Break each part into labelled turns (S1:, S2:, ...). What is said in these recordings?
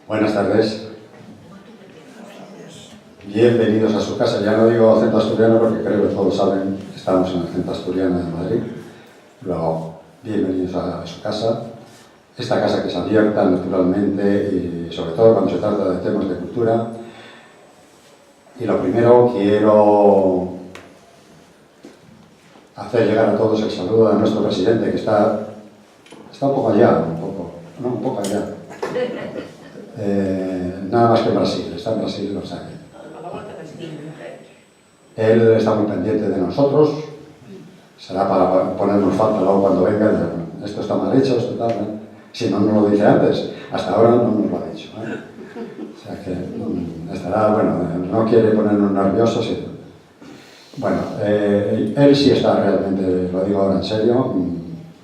S1: Buenas tardes. Bienvenidos a su casa. Ya no digo Centro Asturiano porque creo que todos saben que estamos en el Centro Asturiano de Madrid. Luego, bienvenidos a su casa. Esta casa que es abierta naturalmente y sobre todo cuando se trata de temas de cultura. Y lo primero, quiero hacer llegar a todos el saludo de nuestro presidente, que está un poco allá, un poco allá. Nada más que en Brasil, está en Brasil, o sea que él está muy pendiente de nosotros, será para ponernos falta luego cuando venga, esto está mal hecho, esto tal, ¿eh? Si no nos lo dice antes, hasta ahora no nos lo ha dicho, ¿eh? O sea que estará, bueno, no quiere ponernos nerviosos. Bueno, él sí está realmente, lo digo ahora en serio,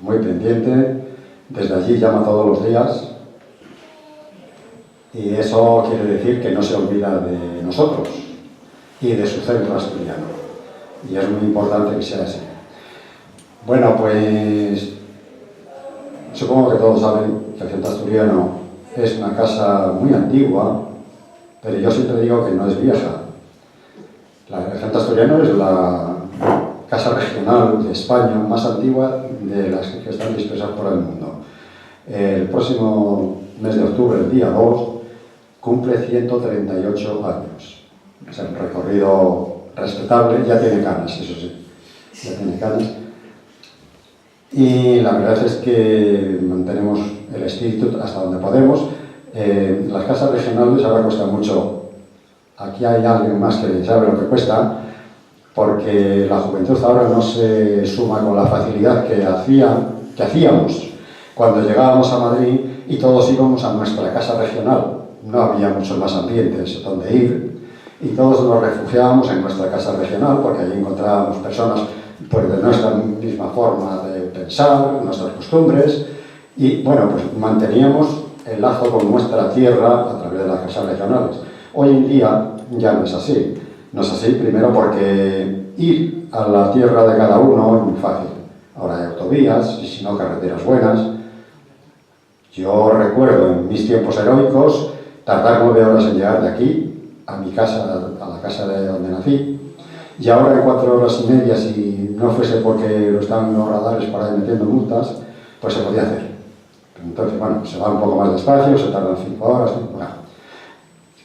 S1: muy pendiente, desde allí llama todos los días. Y eso quiere decir que no se olvida de nosotros y de su centro asturiano. Y es muy importante que sea así. Bueno, pues supongo que todos saben que el centro asturiano es una casa muy antigua, pero yo siempre digo que no es vieja. El centro asturiano es la casa regional de España más antigua de las que están dispersas por el mundo. El próximo mes de octubre, el día 2, cumple 138 años. Es un recorrido respetable, ya tiene canas, eso sí, ya tiene canas. Y la verdad es que mantenemos el espíritu hasta donde podemos. Las casas regionales ahora cuestan mucho. Aquí hay alguien más que sabe lo que cuesta, porque la juventud ahora no se suma con la facilidad que hacíamos cuando llegábamos a Madrid y todos íbamos a nuestra casa regional. No había muchos más ambientes donde ir y todos nos refugiábamos en nuestra casa regional porque allí encontrábamos personas pues, de nuestra misma forma de pensar, nuestras costumbres y bueno, pues manteníamos el lazo con nuestra tierra a través de las casas regionales. Hoy en día ya no es así. No es así primero porque ir a la tierra de cada uno es muy fácil. Ahora hay autovías y si no carreteras buenas. Yo recuerdo en mis tiempos heroicos tardar 9 horas en llegar de aquí a mi casa, a la casa de donde nací, y ahora en 4 horas y media, si no fuese porque lo estaban los radares por ahí metiendo multas, pues se podía hacer. Entonces, bueno, se va un poco más despacio, se tardan 5 horas, bueno.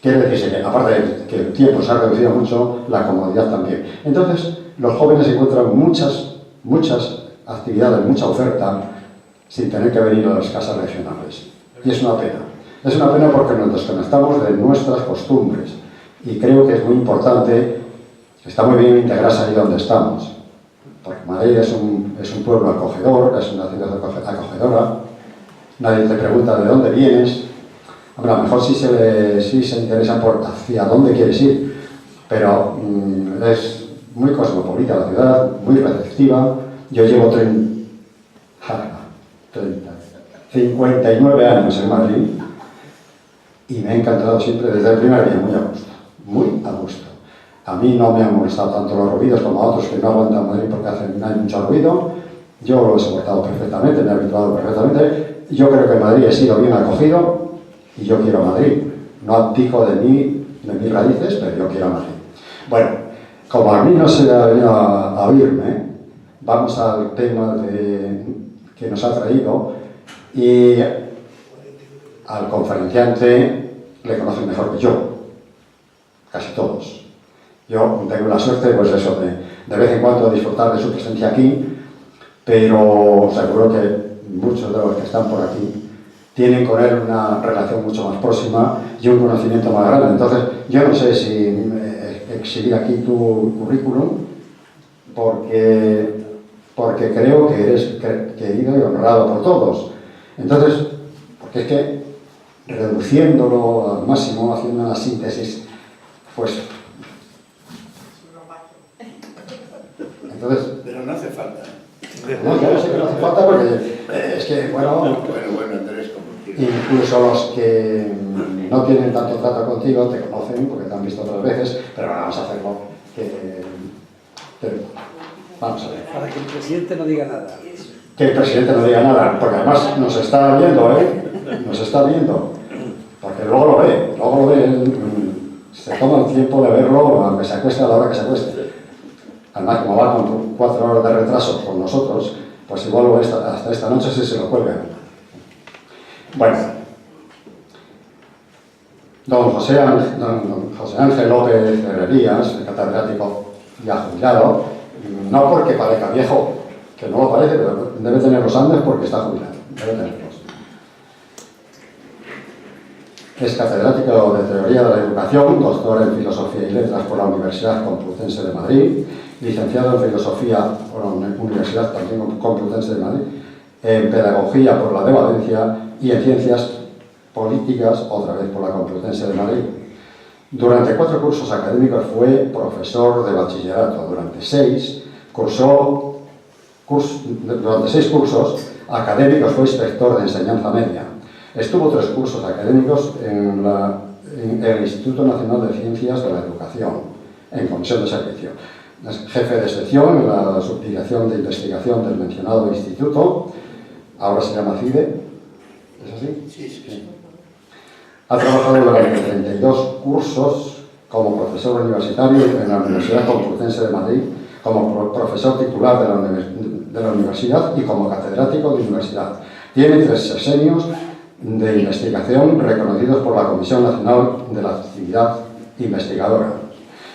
S1: Quiere decirse que, aparte de que el tiempo se ha reducido mucho, la comodidad también. Entonces, los jóvenes encuentran muchas actividades, mucha oferta, sin tener que venir a las casas regionales. Y es una pena. Es una pena porque nos desconectamos de nuestras costumbres y creo que es muy importante, está muy bien integrarse ahí donde estamos, porque Madrid es un pueblo acogedor, es una ciudad acogedora, nadie te pregunta de dónde vienes, hombre, a lo mejor sí se interesan por hacia dónde quieres ir, pero es muy cosmopolita la ciudad, muy receptiva. Yo llevo 59 años en Madrid y me ha encantado siempre desde el primer día, muy a gusto. A mí no me han molestado tanto los ruidos como a otros que no aguantan Madrid porque hay mucho ruido. Yo lo he soportado perfectamente, me he habituado perfectamente. Yo creo que en Madrid he sido bien acogido y yo quiero Madrid. No abdico de mis raíces, pero yo quiero Madrid. Bueno, como a mí no se ha venido a oírme, vamos al tema que nos ha traído y al conferenciante le conocen mejor que yo, casi todos. Yo tengo la suerte, pues eso, de vez en cuando disfrutar de su presencia aquí, pero seguro que muchos de los que están por aquí tienen con él una relación mucho más próxima y un conocimiento más grande. Entonces, yo no sé si exhibir aquí tu currículum, porque creo que eres querido y honrado por todos. Entonces, porque es que reduciéndolo al máximo, haciendo una síntesis, pues... Entonces...
S2: Pero no hace falta.
S1: No, claro, sí que no hace falta porque es que, bueno,
S2: Andrés, como quieras.
S1: incluso los que no tienen tanto trato contigo te conocen porque te han visto otras veces, pero bueno, vamos a hacerlo. Vamos a ver.
S3: Para que el presidente no diga nada.
S1: Que el presidente no diga nada, porque además nos está viendo, nos está viendo, porque luego lo ve, se toma el tiempo de verlo, aunque se acueste a la hora que se acueste. Además, como va con 4 horas de retraso con nosotros, pues igual lo ve hasta esta noche si se lo cuelgan. Bueno, don José Ángel López Herrerías, el catedrático ya jubilado, no porque parezca viejo, que no lo parece, pero debe tener los Andes porque está jubilado, debe tenerlos. Es catedrático de Teoría de la Educación, doctor en Filosofía y Letras por la Universidad Complutense de Madrid, licenciado en Filosofía por la Universidad también Complutense de Madrid, en Pedagogía por la de Valencia y en Ciencias Políticas, otra vez por la Complutense de Madrid. Durante 4 cursos académicos fue profesor de bachillerato. Durante 6 cursos académicos fue inspector de enseñanza media. Estuvo 3 cursos académicos en el Instituto Nacional de Ciencias de la Educación, en comisión de servicio. Es jefe de sección en la subdirección de investigación del mencionado instituto, ahora se llama CIDE, ¿es así?
S2: Sí.
S1: Ha trabajado durante 32 cursos como profesor universitario en la Universidad Complutense de Madrid, como profesor titular de la universidad y como catedrático de universidad. Tiene 3 sexenios de investigación reconocidos por la Comisión Nacional de la Actividad Investigadora.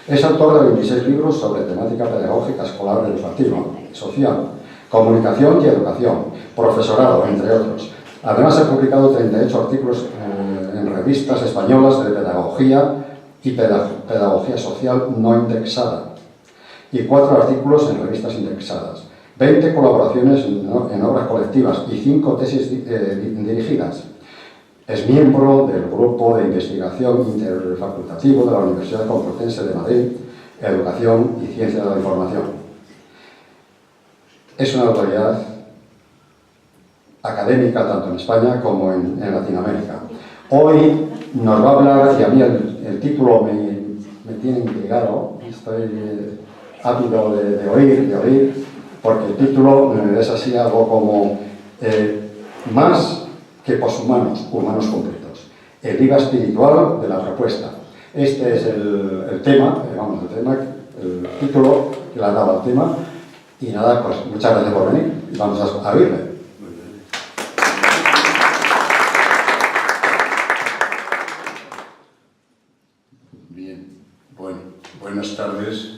S1: Es autor de 26 libros sobre temática pedagógica escolar, educativa, social, comunicación y educación, profesorado, entre otros. Además, ha publicado 38 artículos en revistas españolas de pedagogía y pedagogía social no indexada y 4 artículos en revistas indexadas, 20 colaboraciones en obras colectivas y 5 tesis dirigidas. Es miembro del Grupo de Investigación Interfacultativo de la Universidad Complutense de Madrid, Educación y Ciencia de la Información. Es una autoridad académica tanto en España como en Latinoamérica. Hoy nos va a hablar, y a mí el título me tiene intrigado, estoy ávido de oír, porque el título es así algo como más que poshumanos, humanos completos. El IVA espiritual de la propuesta. Este es el tema, el título que le ha dado al tema. Y nada, pues muchas gracias por venir y vamos a oírle.
S2: Bien, bueno, buenas tardes.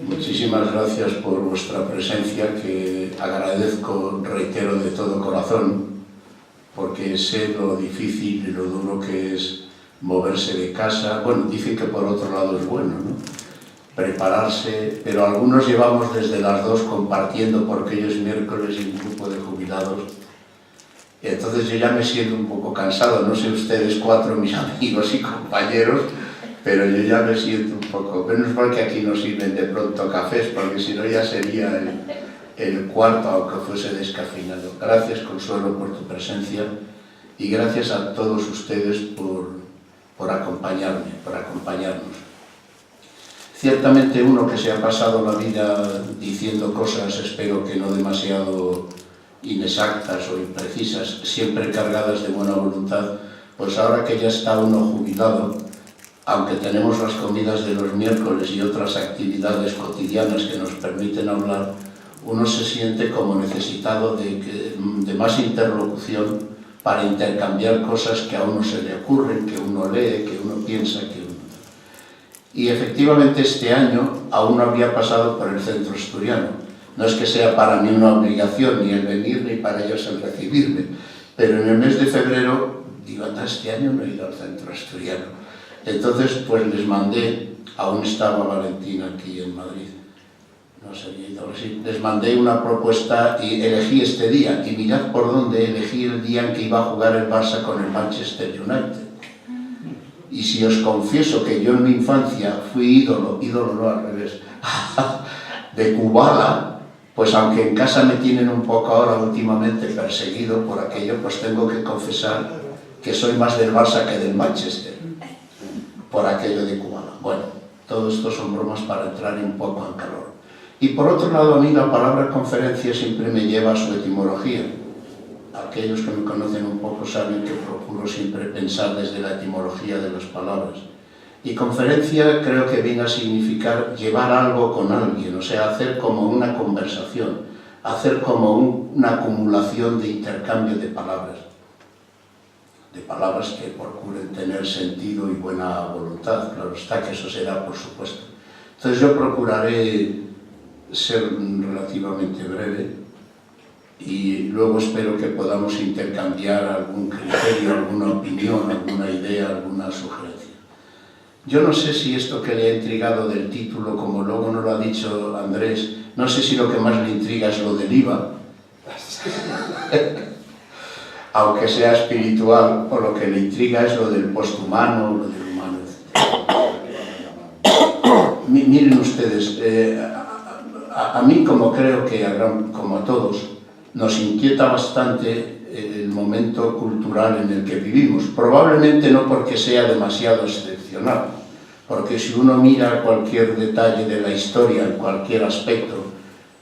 S2: Muchísimas gracias por vuestra presencia, que agradezco, reitero de todo corazón, porque sé lo difícil y lo duro que es moverse de casa. Bueno, dicen que por otro lado es bueno, ¿no? Prepararse, pero algunos llevamos desde las 2 compartiendo porque hoy es miércoles y un grupo de jubilados. Y entonces yo ya me siento un poco cansado, no sé ustedes 4, mis amigos y compañeros, pero yo ya me siento un poco... Menos mal que aquí nos sirven de pronto cafés, porque si no ya sería el cuarto, aunque fuese descafeinado. Gracias, Consuelo, por tu presencia y gracias a todos ustedes por acompañarme, por acompañarnos. Ciertamente uno que se ha pasado la vida diciendo cosas, espero que no demasiado inexactas o imprecisas, siempre cargadas de buena voluntad, pues ahora que ya está uno jubilado, aunque tenemos las comidas de los miércoles y otras actividades cotidianas que nos permiten hablar, uno se siente como necesitado de más interlocución para intercambiar cosas que a uno se le ocurren, que uno lee, que uno piensa, que uno... Y efectivamente este año aún no había pasado por el centro asturiano. No es que sea para mí una obligación ni el venir ni para ellos el recibirme, pero en el mes de febrero digo, anda, este año no he ido al centro asturiano. Entonces pues les mandé, aún estaba Valentina aquí en Madrid, No sería ídolo, sí. Les mandé una propuesta y elegí este día. Y mirad por dónde elegí el día en que iba a jugar el Barça con el Manchester United. Y si os confieso que yo en mi infancia fui ídolo no al revés, de Kubala, pues aunque en casa me tienen un poco ahora últimamente perseguido por aquello, pues tengo que confesar que soy más del Barça que del Manchester, por aquello de Kubala. Bueno, todo esto son bromas para entrar un poco en calor. Y por otro lado, a mí la palabra conferencia siempre me lleva a su etimología. Aquellos que me conocen un poco saben que procuro siempre pensar desde la etimología de las palabras. Y conferencia creo que viene a significar llevar algo con alguien, o sea, hacer como una conversación, hacer como una acumulación de intercambio de palabras que procuren tener sentido y buena voluntad. Claro está que eso será, por supuesto. Entonces yo procuraré ser relativamente breve y luego espero que podamos intercambiar algún criterio, alguna opinión, alguna idea, alguna sugerencia. Yo no sé si esto que le ha intrigado del título, como luego nos lo ha dicho Andrés, no sé si lo que más le intriga es lo del IVA, aunque sea espiritual, o lo que le intriga es lo del posthumano, lo del humano, etc. Miren ustedes, a mí, como creo que como a todos, nos inquieta bastante el momento cultural en el que vivimos. Probablemente no porque sea demasiado excepcional, porque si uno mira cualquier detalle de la historia, en cualquier aspecto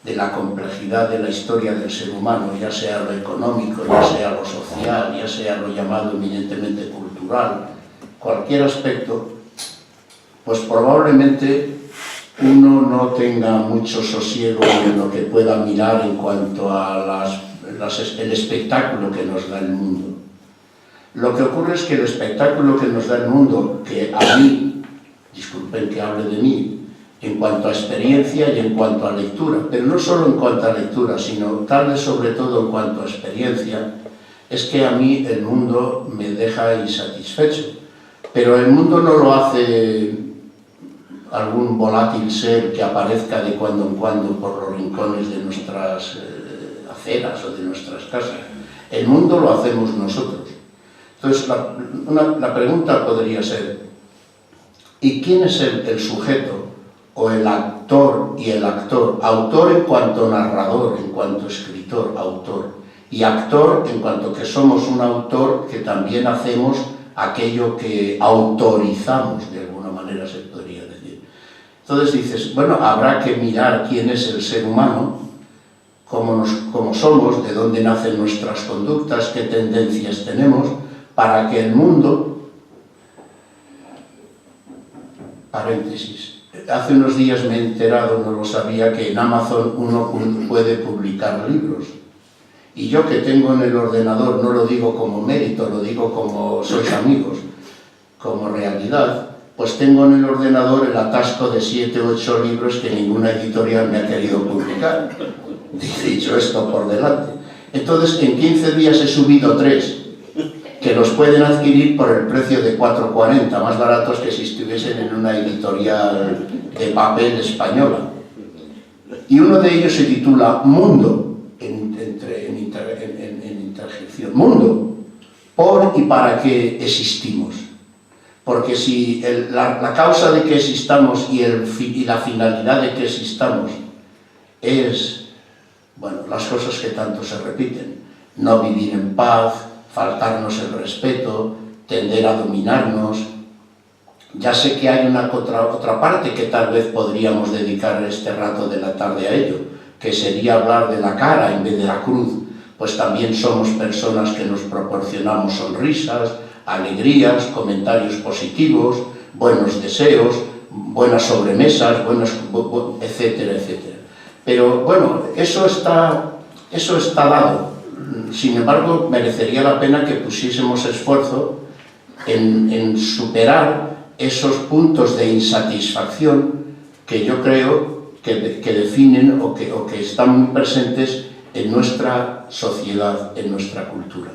S2: de la complejidad de la historia del ser humano, ya sea lo económico, ya sea lo social, ya sea lo llamado eminentemente cultural, cualquier aspecto, pues probablemente uno no tenga mucho sosiego en lo que pueda mirar en cuanto a el espectáculo que nos da el mundo. Lo que ocurre es que el espectáculo que nos da el mundo, que a mí, disculpen que hable de mí, en cuanto a experiencia y en cuanto a lectura, pero no solo en cuanto a lectura, sino tal vez sobre todo en cuanto a experiencia, es que a mí el mundo me deja insatisfecho. Pero el mundo no lo hace algún volátil ser que aparezca de cuando en cuando por los rincones de nuestras aceras o de nuestras casas. El mundo lo hacemos nosotros. Entonces, la pregunta podría ser, ¿y quién es el sujeto o el actor y el actor? Autor en cuanto narrador, en cuanto escritor, autor, y actor en cuanto que somos un autor que también hacemos aquello que autorizamos, de alguna manera se podría decir. Entonces dices, bueno, habrá que mirar quién es el ser humano, cómo somos, de dónde nacen nuestras conductas, qué tendencias tenemos, para que el mundo... Paréntesis. Hace unos días me he enterado, no lo sabía, que en Amazon uno puede publicar libros. Y yo que tengo en el ordenador, no lo digo como mérito, lo digo como sois amigos, como realidad, pues tengo en el ordenador el atasco de 7 o 8 libros que ninguna editorial me ha querido publicar. Dicho esto por delante. Entonces, en 15 días he subido 3, que los pueden adquirir por el precio de 4,40, más baratos que si estuviesen en una editorial de papel española. Y uno de ellos se titula Mundo, en interjección. Mundo, por y para qué existimos. Porque si la causa de que existamos y la finalidad de que existamos es, bueno, las cosas que tanto se repiten, no vivir en paz, faltarnos el respeto, tender a dominarnos. Ya sé que hay otra parte que tal vez podríamos dedicar este rato de la tarde a ello, que sería hablar de la cara en vez de la cruz, pues también somos personas que nos proporcionamos sonrisas, alegrías, comentarios positivos, buenos deseos, buenas sobremesas, etcétera, etcétera. Pero bueno, eso está dado. Sin embargo, merecería la pena que pusiésemos esfuerzo en superar esos puntos de insatisfacción que yo creo que definen o que están muy presentes en nuestra sociedad, en nuestra cultura.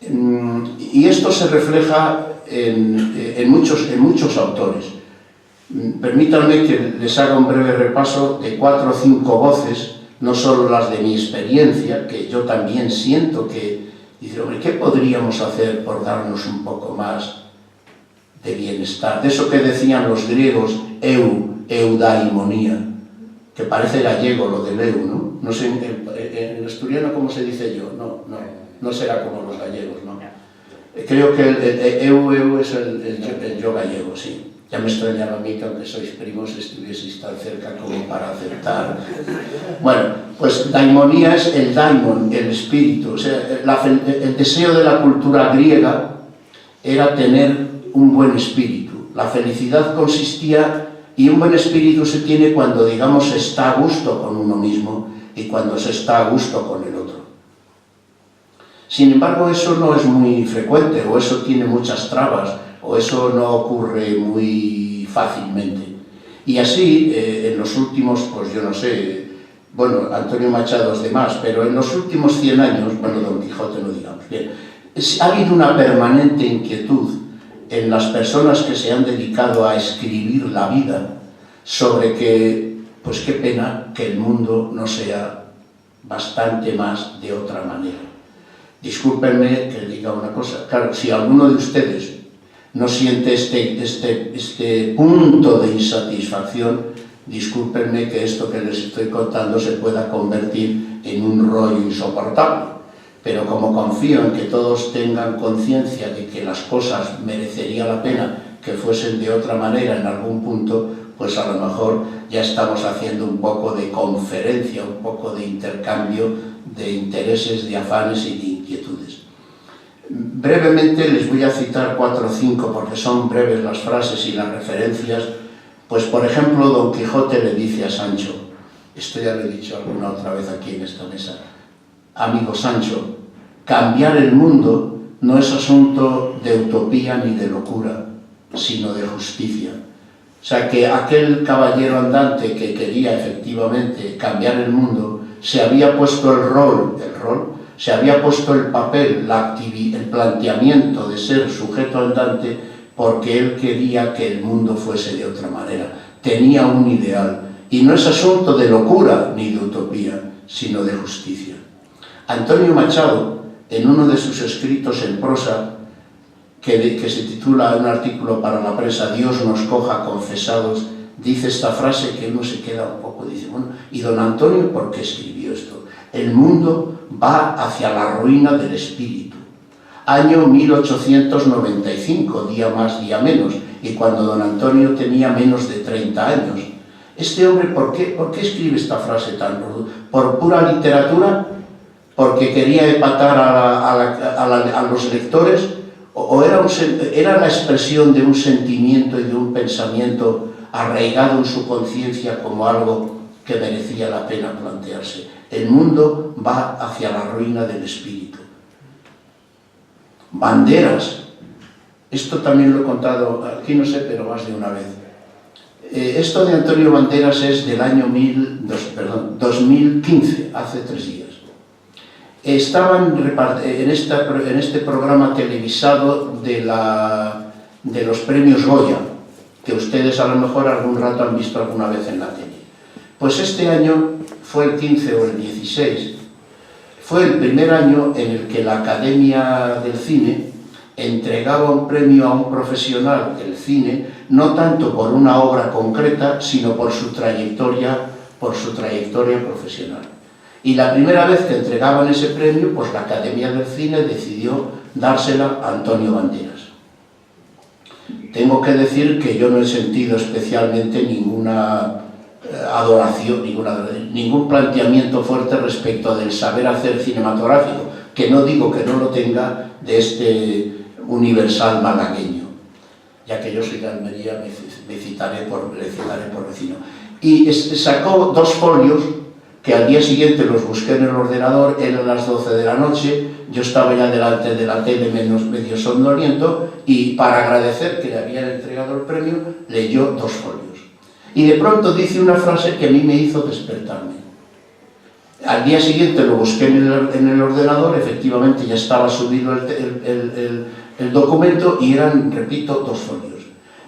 S2: Y esto se refleja en muchos autores. Permítanme que les haga un breve repaso de 4 o 5 voces, no solo las de mi experiencia, que yo también siento que, dice, hombre, ¿qué podríamos hacer por darnos un poco más de bienestar? De eso que decían los griegos, eudaimonía, que parece gallego lo del eu, ¿no? No sé en asturiano cómo se dice yo, no será como los gallegos, ¿no? Creo que el eu es el yo gallego, sí. Ya me extrañaba a mí que aunque sois primos estuvieseis tan cerca como para aceptar. Bueno, pues daimonía es el daimon, el espíritu. O sea, el deseo de la cultura griega era tener un buen espíritu. La felicidad consistía, y un buen espíritu se tiene cuando, digamos, se está a gusto con uno mismo y cuando se está a gusto con el otro. Sin embargo, eso no es muy frecuente, o eso tiene muchas trabas, o eso no ocurre muy fácilmente. Y así, en los últimos, pues yo no sé, bueno, Antonio Machado es de más, pero en los últimos 100 años, bueno, Don Quijote no digamos, bien, ha habido una permanente inquietud en las personas que se han dedicado a escribir la vida sobre que, pues qué pena que el mundo no sea bastante más de otra manera. Discúlpenme que diga una cosa, claro, si alguno de ustedes no siente este punto de insatisfacción, discúlpenme que esto que les estoy contando se pueda convertir en un rollo insoportable, pero como confío en que todos tengan conciencia de que las cosas merecería la pena que fuesen de otra manera en algún punto, pues a lo mejor ya estamos haciendo un poco de conferencia, un poco de intercambio de intereses, de afanes y de inquietudes. Brevemente les voy a citar 4 o 5 porque son breves las frases y las referencias. Pues por ejemplo, Don Quijote le dice a Sancho, esto ya lo he dicho alguna otra vez aquí en esta mesa, amigo Sancho, cambiar el mundo no es asunto de utopía ni de locura, sino de justicia. O sea que aquel caballero andante que quería efectivamente cambiar el mundo, se había puesto el rol, se había puesto el papel, el planteamiento de ser sujeto andante porque él quería que el mundo fuese de otra manera. Tenía un ideal. Y no es asunto de locura ni de utopía, sino de justicia. Antonio Machado, en uno de sus escritos en prosa, que se titula un artículo para la prensa, Dios nos coja confesados, dice esta frase que uno se queda un poco, dice, bueno, ¿y don Antonio por qué escribió esto? El mundo va hacia la ruina del espíritu. Año 1895, día más, día menos, y cuando don Antonio tenía menos de 30 años. Este hombre, ¿por qué escribe esta frase tan ruda? ¿Por pura literatura? ¿Porque quería empatar a los lectores? ¿O era la expresión de un sentimiento y de un pensamiento arraigado en su conciencia como algo que merecía la pena plantearse? El mundo va hacia la ruina del espíritu. Banderas. Esto también lo he contado, aquí no sé, pero más de una vez. Esto de Antonio Banderas es del año 2015, hace 3 días. Estaban en este programa televisado de los premios Goya, que ustedes a lo mejor algún rato han visto alguna vez en la tele. Pues este año fue el 15 o el 16, fue el primer año en el que la Academia del Cine entregaba un premio a un profesional del cine, no tanto por una obra concreta, sino por su trayectoria profesional. Y la primera vez que entregaban ese premio, pues la Academia del Cine decidió dársela a Antonio Banderas. Tengo que decir que yo no he sentido especialmente ninguna adoración, ningún planteamiento fuerte respecto del saber hacer cinematográfico, que no digo que no lo tenga, de este universal malagueño. Ya que yo soy de Almería, le citaré por vecino. Y sacó 2 folios que al día siguiente los busqué en el ordenador, eran las 12 de la noche, yo estaba ya delante de la tele medio somnoliento, y para agradecer que le habían entregado el premio, leyó 2 folios. Y de pronto dice una frase que a mí me hizo despertarme. Al día siguiente lo busqué en el ordenador, efectivamente ya estaba subido el documento y eran, repito, 2 folios.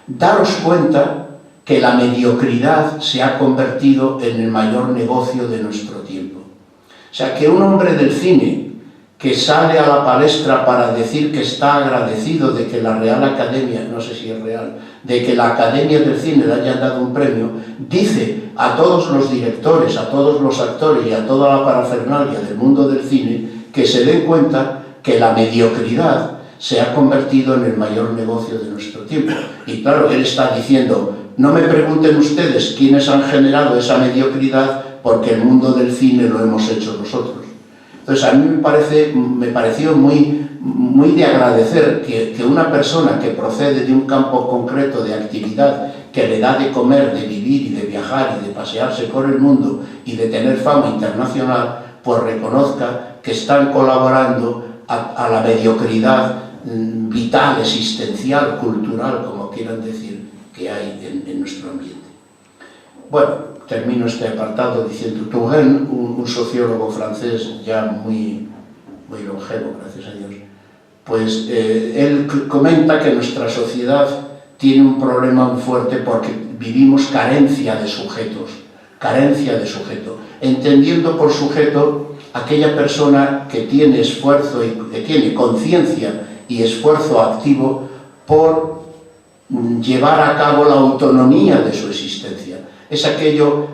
S2: Daros cuenta que la mediocridad se ha convertido en el mayor negocio de nuestro tiempo. O sea, que un hombre del cine que sale a la palestra para decir que está agradecido de que la Real Academia, no sé si es real, de que la Academia del Cine le haya dado un premio, dice a todos los directores, a todos los actores y a toda la parafernalia del mundo del cine que se den cuenta que la mediocridad se ha convertido en el mayor negocio de nuestro tiempo. Y claro, él está diciendo, no me pregunten ustedes quiénes han generado esa mediocridad, porque el mundo del cine lo hemos hecho nosotros. Entonces a mí me pareció muy de agradecer que una persona que procede de un campo concreto de actividad que le da de comer, de vivir y de viajar y de pasearse por el mundo y de tener fama internacional, pues reconozca que están colaborando a la mediocridad vital, existencial, cultural, como quieran decir, que hay en nuestro ambiente. Bueno, termino este apartado diciendo Touraine, un sociólogo francés ya muy longevo, gracias a Dios, pues él comenta que nuestra sociedad tiene un problema muy fuerte porque vivimos carencia de sujeto, entendiendo por sujeto aquella persona que tiene esfuerzo y que tiene conciencia y esfuerzo activo por llevar a cabo la autonomía de su existencia. Es aquello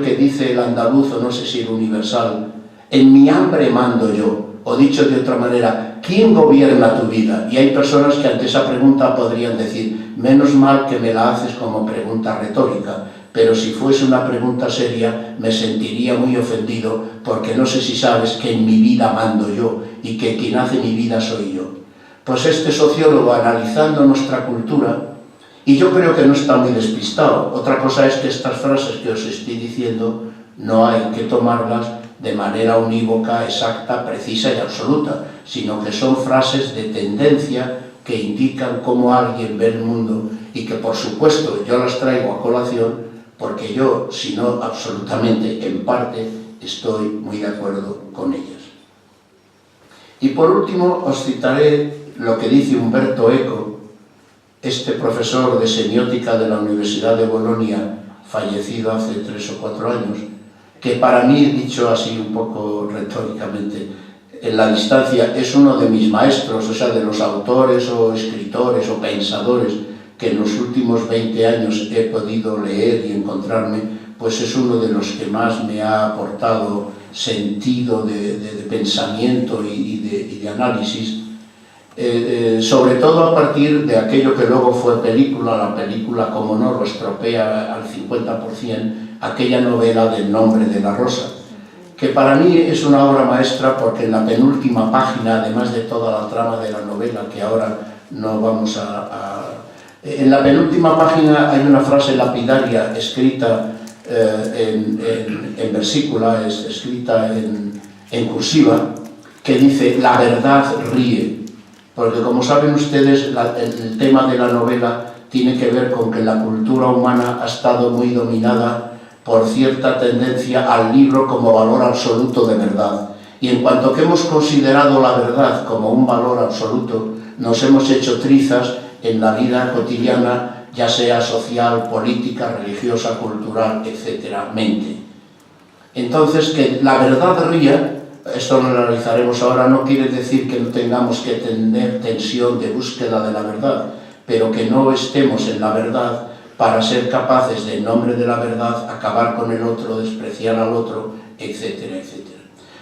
S2: que dice el andaluz, o no sé si el universal, en mi hambre mando yo, o dicho de otra manera, ¿quién gobierna tu vida? Y hay personas que ante esa pregunta podrían decir, menos mal que me la haces como pregunta retórica, pero si fuese una pregunta seria me sentiría muy ofendido, porque no sé si sabes que en mi vida mando yo y que quien hace mi vida soy yo. Pues este sociólogo, analizando nuestra cultura, y yo creo que no está muy despistado. Otra cosa es que estas frases que os estoy diciendo no hay que tomarlas de manera unívoca, exacta, precisa y absoluta, sino que son frases de tendencia que indican cómo alguien ve el mundo y que, por supuesto, yo las traigo a colación porque yo, si no absolutamente, en parte, estoy muy de acuerdo con ellas. Y por último os citaré lo que dice Umberto Eco, este profesor de semiótica de la Universidad de Bolonia, fallecido hace 3 o 4 años, que para mí, dicho así un poco retóricamente, en la distancia, es uno de mis maestros, o sea, de los autores o escritores o pensadores que en los últimos 20 años he podido leer y encontrarme, pues es uno de los que más me ha aportado sentido de pensamiento y de análisis, sobre todo a partir de aquello que luego fue película, la película, como no, lo estropea al 50%, aquella novela del Nombre de la Rosa, que para mí es una obra maestra porque en la penúltima página, además de toda la trama de la novela, que ahora no vamos en la penúltima página hay una frase lapidaria escrita en versícula, escrita en cursiva, que dice, la verdad ríe. Porque como saben ustedes, el tema de la novela tiene que ver con que la cultura humana ha estado muy dominada por cierta tendencia al libro como valor absoluto de verdad. Y en cuanto que hemos considerado la verdad como un valor absoluto, nos hemos hecho trizas en la vida cotidiana, ya sea social, política, religiosa, cultural, etc. mente. Entonces, que la verdad ría, esto lo analizaremos ahora, no quiere decir que no tengamos que tener tensión de búsqueda de la verdad, pero que no estemos en la verdad para ser capaces de, en nombre de la verdad, acabar con el otro, despreciar al otro, etcétera, etcétera.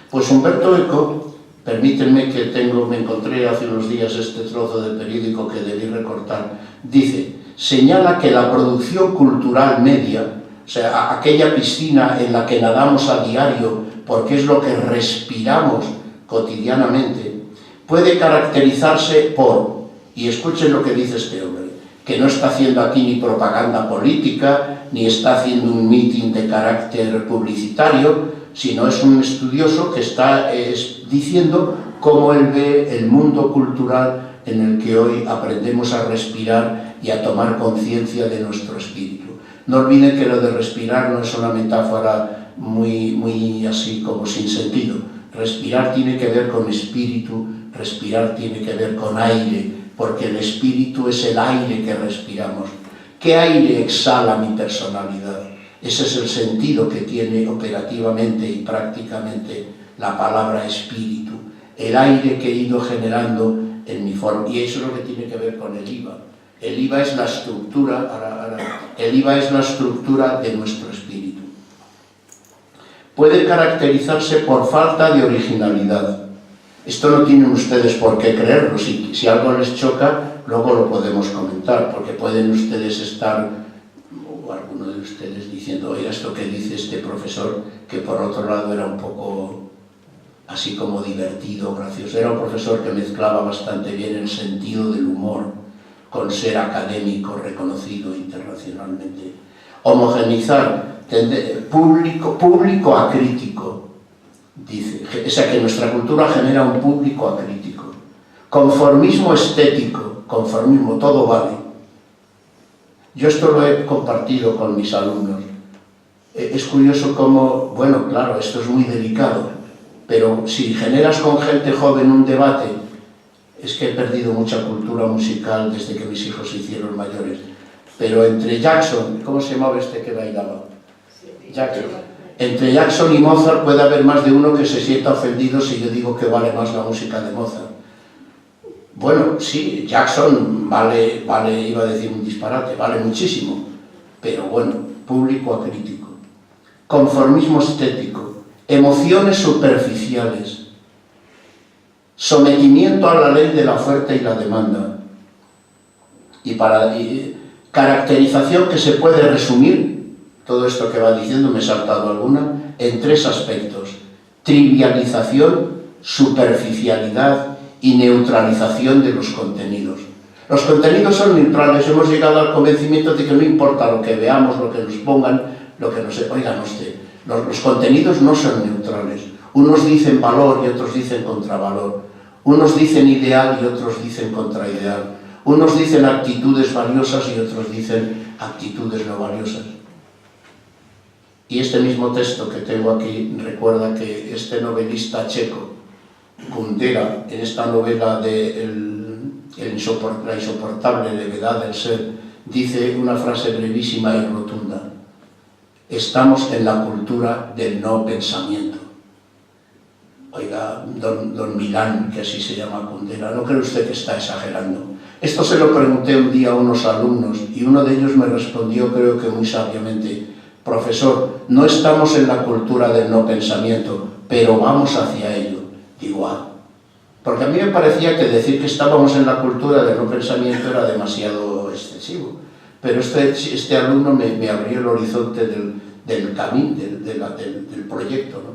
S2: Pues Umberto Eco, permítanme que me encontré hace unos días este trozo de periódico que debí recortar, dice, señala que la producción cultural media, o sea, aquella piscina en la que nadamos a diario porque es lo que respiramos cotidianamente, puede caracterizarse por, y escuchen lo que dice este hombre, que no está haciendo aquí ni propaganda política, ni está haciendo un mitin de carácter publicitario, sino es un estudioso que está diciendo cómo él ve el mundo cultural en el que hoy aprendemos a respirar y a tomar conciencia de nuestro espíritu. No olviden que lo de respirar no es una metáfora muy así como sin sentido. Respirar tiene que ver con espíritu, respirar tiene que ver con aire, porque el espíritu es el aire que respiramos. ¿Qué aire exhala mi personalidad? Ese es el sentido que tiene operativamente y prácticamente la palabra espíritu. El aire que he ido generando en mi forma. Y eso es lo que tiene que ver con el IVA. El IVA es la estructura, el IVA es la estructura de nuestro espíritu. Puede caracterizarse por falta de originalidad. Esto no tienen ustedes por qué creerlo. Si algo les choca, luego lo podemos comentar, porque pueden ustedes estar, o alguno de ustedes diciendo, oye, esto que dice este profesor, que por otro lado era un poco así como divertido, gracioso. Era un profesor que mezclaba bastante bien el sentido del humor con ser académico reconocido internacionalmente. Homogeneizar, público acrítico, dice. O sea, que nuestra cultura genera un público acrítico. Conformismo estético, conformismo, todo vale. Yo esto lo he compartido con mis alumnos. Es curioso cómo, bueno, claro, esto es muy delicado, pero si generas con gente joven un debate, es que he perdido mucha cultura musical desde que mis hijos se hicieron mayores, pero entre Jackson, ¿cómo se llamaba este que bailaba? Jackson. Entre Jackson y Mozart puede haber más de uno que se sienta ofendido si yo digo que vale más la música de Mozart. Bueno, sí, Jackson vale, iba a decir un disparate, vale muchísimo, pero bueno, público acrítico. Conformismo estético, emociones superficiales, sometimiento a la ley de la oferta y la demanda, y caracterización que se puede resumir, todo esto que va diciendo, me he saltado alguna, en 3 aspectos: trivialización, superficialidad y neutralización de los contenidos. Los contenidos son neutrales, hemos llegado al convencimiento de que no importa lo que veamos, lo que nos pongan, lo que nos... Oigan usted, los contenidos no son neutrales. Unos dicen valor y otros dicen contravalor. Unos dicen ideal y otros dicen contraideal. Unos dicen actitudes valiosas y otros dicen actitudes no valiosas. Y este mismo texto que tengo aquí recuerda que este novelista checo, Kundera, en esta novela de La insoportable levedad del ser, dice una frase brevísima y rotunda: estamos en la cultura del no pensamiento. Oiga, don Milán, que así se llama Kundera, ¿no cree usted que está exagerando? Esto se lo pregunté un día a unos alumnos y uno de ellos me respondió, creo que muy sabiamente: profesor, no estamos en la cultura del no pensamiento, pero vamos hacia ello. Digo, porque a mí me parecía que decir que estábamos en la cultura del no pensamiento era demasiado excesivo, pero este alumno me abrió el horizonte del camino, del proyecto, ¿no?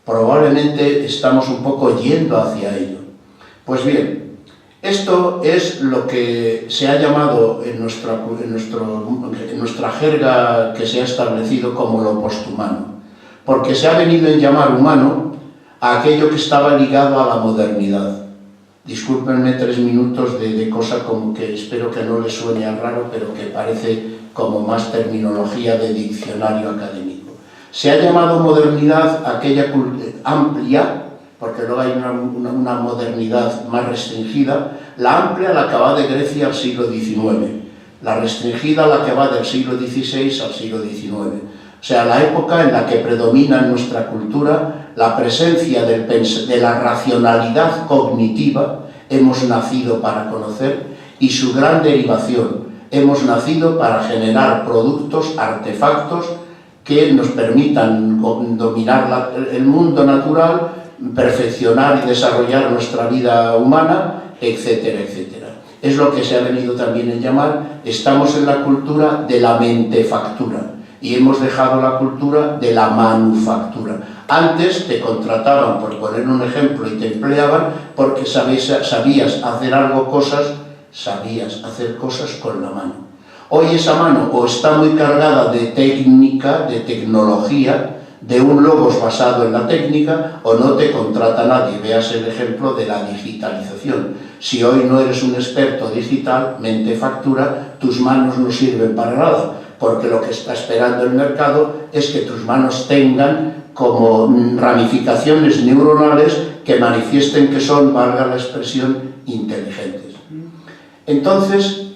S2: Probablemente estamos un poco yendo hacia ello. Pues bien, esto es lo que se ha llamado en nuestra jerga que se ha establecido como lo posthumano, porque se ha venido a llamar humano a aquello que estaba ligado a la modernidad. Discúlpenme 3 minutos de cosa como que espero que no les suene raro, pero que parece como más terminología de diccionario académico. Se ha llamado modernidad aquella amplia, porque luego hay una modernidad más restringida, la amplia la que va de Grecia al siglo XIX, la restringida la que va del siglo XVI al siglo XIX. O sea, la época en la que predomina en nuestra cultura la presencia de la racionalidad cognitiva. Hemos nacido para conocer, y su gran derivación: hemos nacido para generar productos, artefactos que nos permitan dominar el mundo natural, perfeccionar y desarrollar nuestra vida humana, etcétera, etcétera. Es lo que se ha venido también a llamar, estamos en la cultura de la mentefactura, y hemos dejado la cultura de la manufactura. Antes te contrataban, por poner un ejemplo, y te empleaban porque sabías hacer cosas con la mano. Hoy esa mano o está muy cargada de técnica, de tecnología, de un logos basado en la técnica, o no te contrata nadie. Veas el ejemplo de la digitalización. Si hoy no eres un experto digital, mentefactura, tus manos no sirven para nada, porque lo que está esperando el mercado es que tus manos tengan como ramificaciones neuronales que manifiesten que son, valga la expresión, inteligentes. Entonces,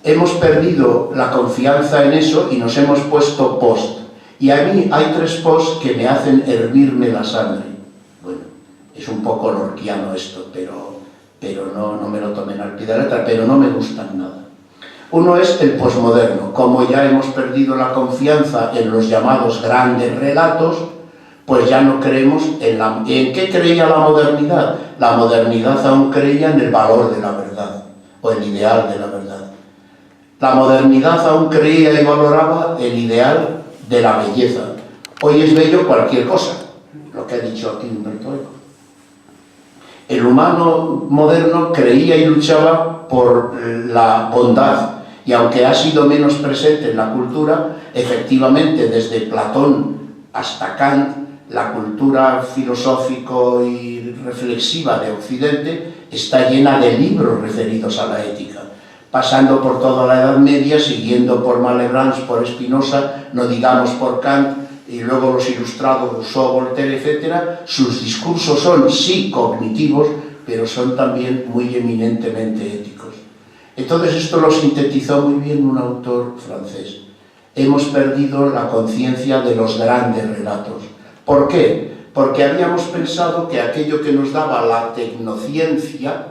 S2: hemos perdido la confianza en eso y nos hemos puesto post. Y a mí hay 3 posts que me hacen hervirme la sangre. Bueno, es un poco lorquiano esto, pero no me lo tomen al pie de la letra, pero no me gustan nada. Uno es el posmoderno. Como ya hemos perdido la confianza en los llamados grandes relatos, pues ya no creemos ¿en qué creía la modernidad? La modernidad aún creía en el valor de la verdad, o el ideal de la verdad. La modernidad aún creía y valoraba el ideal de la belleza. Hoy es bello cualquier cosa, lo que ha dicho aquí Humberto Eco. El humano moderno creía y luchaba por la bondad, y aunque ha sido menos presente en la cultura, efectivamente desde Platón hasta Kant, la cultura filosófico y reflexiva de Occidente está llena de libros referidos a la ética, pasando por toda la Edad Media, siguiendo por Malebranche, por Spinoza, no digamos por Kant, y luego los ilustrados, Rousseau, Voltaire, etc. Sus discursos son, sí, cognitivos, pero son también muy eminentemente éticos. Entonces esto lo sintetizó muy bien un autor francés. Hemos perdido la conciencia de los grandes relatos. ¿Por qué? Porque habíamos pensado que aquello que nos daba la tecnociencia,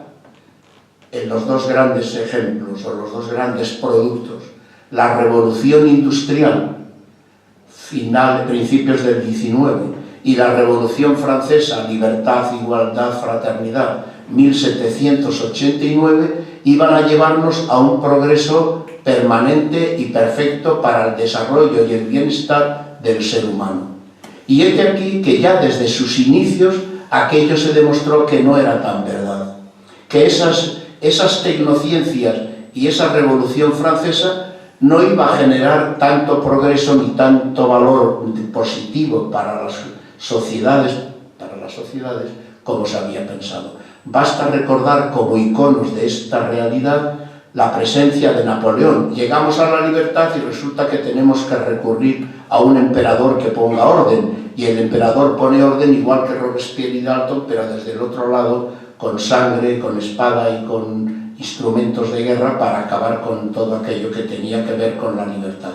S2: en los 2 grandes ejemplos, o los 2 grandes productos, la revolución industrial, principios del XIX, y la Revolución Francesa, libertad, igualdad, fraternidad, 1789, iban a llevarnos a un progreso permanente y perfecto para el desarrollo y el bienestar del ser humano. Y es de aquí que ya desde sus inicios aquello se demostró que no era tan verdad, que esas tecnociencias y esa Revolución Francesa no iba a generar tanto progreso ni tanto valor positivo para las sociedades como se había pensado. Basta recordar como iconos de esta realidad la presencia de Napoleón. Llegamos a la libertad y resulta que tenemos que recurrir a un emperador que ponga orden, y el emperador pone orden igual que Robespierre y Danton, pero desde el otro lado, con sangre, con espada y con instrumentos de guerra para acabar con todo aquello que tenía que ver con la libertad.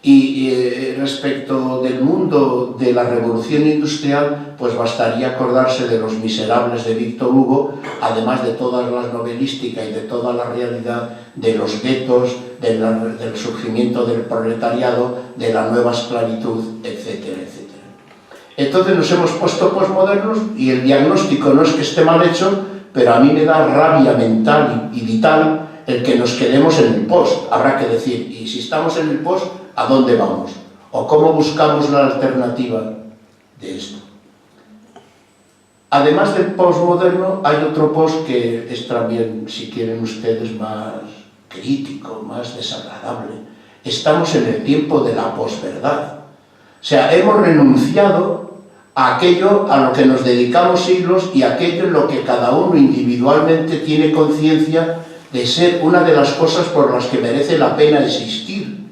S2: Y respecto del mundo de la revolución industrial, pues bastaría acordarse de Los Miserables de Víctor Hugo, además de toda la novelística y de toda la realidad de los guetos, del surgimiento del proletariado, de la nueva esclavitud, etcétera, etcétera. Entonces nos hemos puesto posmodernos y el diagnóstico no es que esté mal hecho, pero a mí me da rabia mental y vital el que nos quedemos en el post. Habrá que decir, y si estamos en el post, ¿a dónde vamos? ¿O cómo buscamos la alternativa de esto? Además del postmoderno, hay otro post que es también, si quieren ustedes, más crítico, más desagradable. Estamos en el tiempo de la posverdad. O sea, hemos renunciado a aquello a lo que nos dedicamos siglos y aquello en lo que cada uno individualmente tiene conciencia de ser una de las cosas por las que merece la pena existir.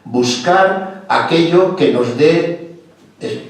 S2: Buscar aquello que nos dé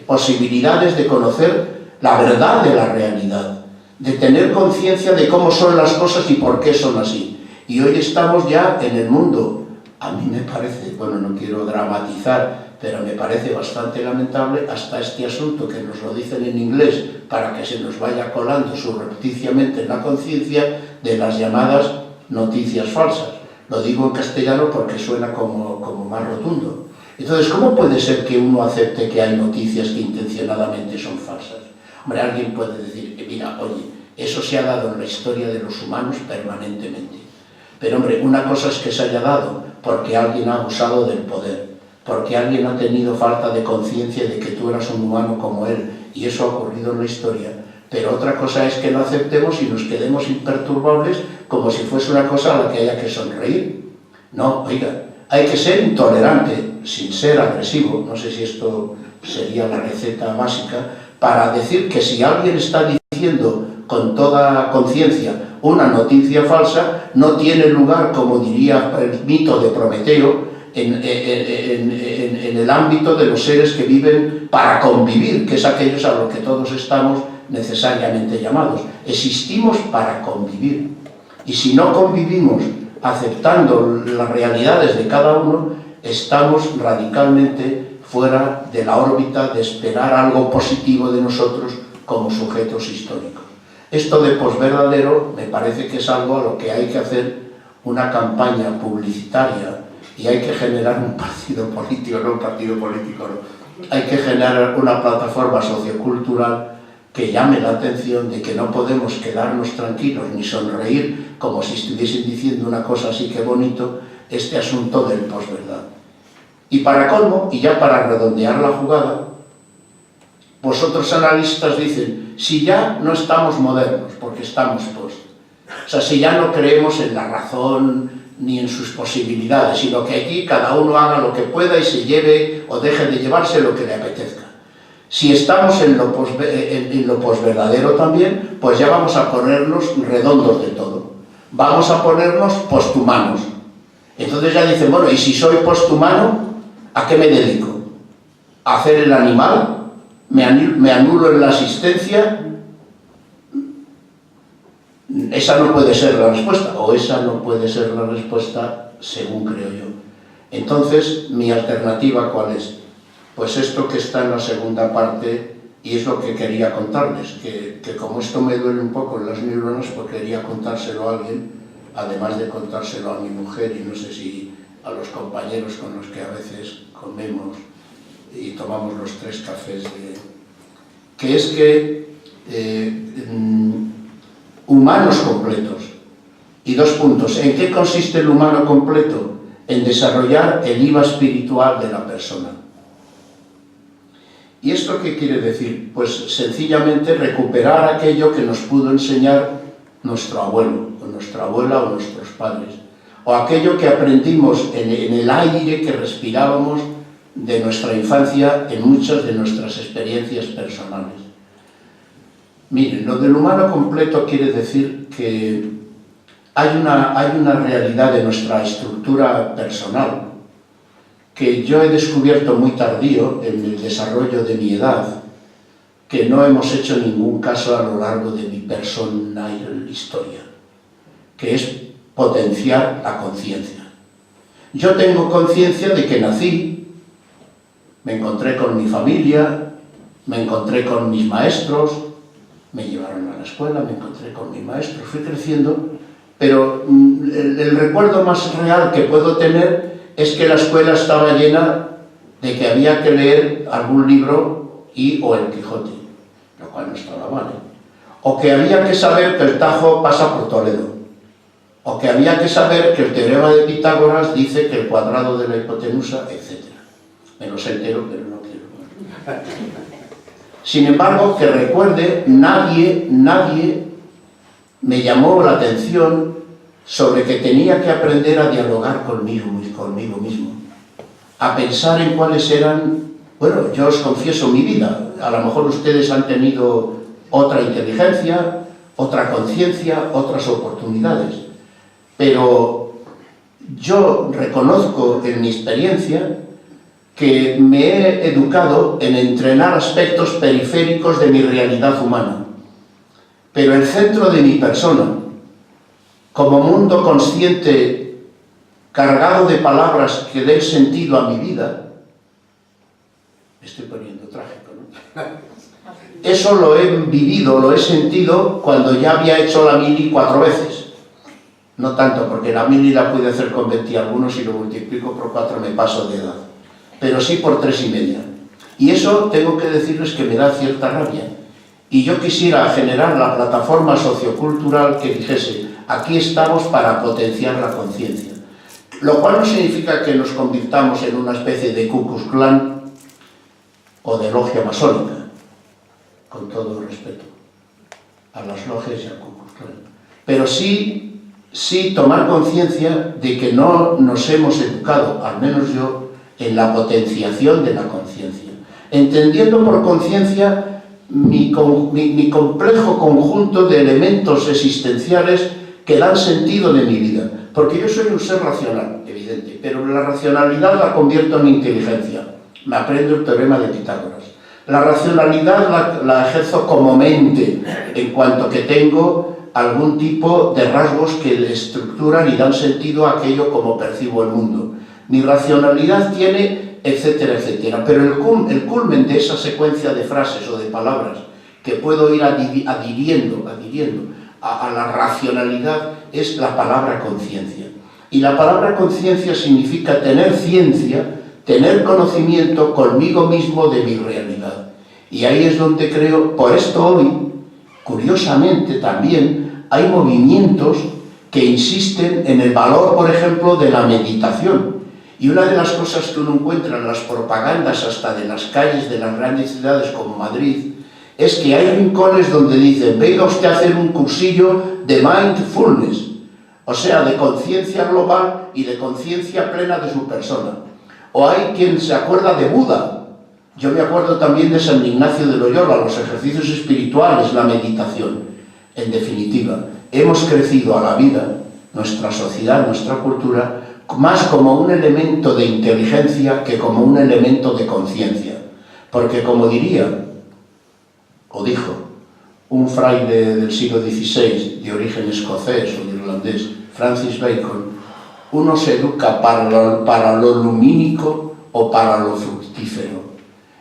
S2: posibilidades de conocer la verdad de la realidad, de tener conciencia de cómo son las cosas y por qué son así. Y hoy estamos ya en el mundo, a mí me parece, bueno, no quiero dramatizar, pero me parece bastante lamentable hasta este asunto que nos lo dicen en inglés para que se nos vaya colando subrepticiamente en la conciencia de las llamadas noticias falsas. Lo digo en castellano porque suena como más rotundo. Entonces, ¿cómo puede ser que uno acepte que hay noticias que intencionadamente son falsas? Hombre, alguien puede decir que, mira, oye, eso se ha dado en la historia de los humanos permanentemente. Pero, hombre, una cosa es que se haya dado porque alguien ha abusado del poder, porque alguien ha tenido falta de conciencia de que tú eras un humano como él, y eso ha ocurrido en la historia. Pero otra cosa es que lo aceptemos y nos quedemos imperturbables como si fuese una cosa a la que haya que sonreír. No, oiga, hay que ser intolerante, sin ser agresivo. No sé si esto sería la receta básica, para decir que si alguien está diciendo con toda conciencia una noticia falsa, no tiene lugar, como diría el mito de Prometeo, en el ámbito de los seres que viven para convivir, que es aquellos a los que todos estamos necesariamente llamados. Existimos para convivir. Y si no convivimos aceptando las realidades de cada uno, estamos radicalmente fuera de la órbita de esperar algo positivo de nosotros como sujetos históricos. Esto de posverdadero me parece que es algo a lo que hay que hacer una campaña publicitaria y hay que generar un partido político, no un partido político, no. Hay que generar una plataforma sociocultural que llame la atención de que no podemos quedarnos tranquilos ni sonreír como si estuviesen diciendo una cosa así que bonito, este asunto del posverdad. Y para colmo, y ya para redondear la jugada, vosotros analistas dicen, si ya no estamos modernos, porque estamos post, o sea, si ya no creemos en la razón ni en sus posibilidades, sino que aquí cada uno haga lo que pueda y se lleve o deje de llevarse lo que le apetezca. Si estamos en lo posverdadero también, pues ya vamos a ponernos redondos de todo. Vamos a ponernos posthumanos. Entonces ya dicen, bueno, ¿y si soy posthumano, a qué me dedico? ¿A hacer el animal? ¿Me anulo en la asistencia? Esa no puede ser la respuesta, o esa no puede ser la respuesta según creo yo. Entonces, mi alternativa, ¿cuál es? Pues esto que está en la segunda parte, y es lo que quería contarles, que como esto me duele un poco en las neuronas, pues quería contárselo a alguien, además de contárselo a mi mujer, y no sé si a los compañeros con los que a veces comemos y tomamos los 3 cafés, que es que humanos completos. Y 2 puntos. ¿En qué consiste el humano completo? En desarrollar el IVA espiritual de la persona. ¿Y esto qué quiere decir? Pues sencillamente recuperar aquello que nos pudo enseñar nuestro abuelo, o nuestra abuela, o nuestros padres. O aquello que aprendimos en el aire que respirábamos de nuestra infancia en muchas de nuestras experiencias personales. Miren, lo del humano completo quiere decir que hay una realidad de nuestra estructura personal que yo he descubierto muy tardío en el desarrollo de mi edad, que no hemos hecho ningún caso a lo largo de mi personal historia, que es potenciar la conciencia. Yo tengo conciencia de que nací, me encontré con mi familia, me encontré con mis maestros, me llevaron a la escuela, me encontré con mi maestro, fui creciendo, pero el recuerdo más real que puedo tener es que la escuela estaba llena de que había que leer algún libro o el Quijote, lo cual no estaba mal, o que había que saber que el Tajo pasa por Toledo, o que había que saber que el teorema de Pitágoras dice que el cuadrado de la hipotenusa, etc. Me lo sé entero, pero no quiero. Sin embargo, que recuerde, nadie me llamó la atención sobre que tenía que aprender a dialogar conmigo mismo, a pensar en cuáles eran, bueno, yo os confieso mi vida, a lo mejor ustedes han tenido otra inteligencia, otra conciencia, otras oportunidades, pero yo reconozco en mi experiencia que me he educado en entrenar aspectos periféricos de mi realidad humana, pero el centro de mi persona, como mundo consciente cargado de palabras que den sentido a mi vida, me estoy poniendo trágico, ¿no? Eso lo he vivido, lo he sentido cuando ya había hecho la mili 4 veces. No tanto, porque la mili la pude hacer con 20 algunos y lo multiplico por 4 me paso de edad. Pero sí por 3,5. Y eso tengo que decirles que me da cierta rabia. Y yo quisiera generar la plataforma sociocultural que dijese, aquí estamos para potenciar la conciencia. Lo cual no significa que nos convirtamos en una especie de Ku Klux Klan o de logia masónica, con todo respeto a las logias y al Ku Klux Klan. Pero sí tomar conciencia de que no nos hemos educado, al menos yo, en la potenciación de la conciencia, entendiendo por conciencia mi complejo conjunto de elementos existenciales que dan sentido de mi vida, porque yo soy un ser racional, evidente, pero la racionalidad la convierto en inteligencia, me aprendo el teorema de Pitágoras, la racionalidad la ejerzo como mente, en cuanto que tengo algún tipo de rasgos que le estructuran y dan sentido a aquello como percibo el mundo. Mi racionalidad tiene, etcétera, etcétera. Pero el culmen de esa secuencia de frases o de palabras que puedo ir adhiriendo a la racionalidad es la palabra conciencia. Y la palabra conciencia significa tener ciencia, tener conocimiento conmigo mismo de mi realidad. Y ahí es donde creo, por esto hoy, curiosamente también, hay movimientos que insisten en el valor, por ejemplo, de la meditación. Y una de las cosas que uno encuentra en las propagandas hasta de las calles de las grandes ciudades como Madrid, es que hay rincones donde dicen, venga usted a hacer un cursillo de mindfulness, o sea, de conciencia global y de conciencia plena de su persona. O hay quien se acuerda de Buda. Yo me acuerdo también de San Ignacio de Loyola, los ejercicios espirituales, la meditación. En definitiva, hemos crecido a la vida, nuestra sociedad, nuestra cultura, más como un elemento de inteligencia que como un elemento de conciencia. Porque como diría, o dijo, un fraile del siglo XVI, de origen escocés o irlandés, Francis Bacon, uno se educa para lo lumínico o para lo fructífero.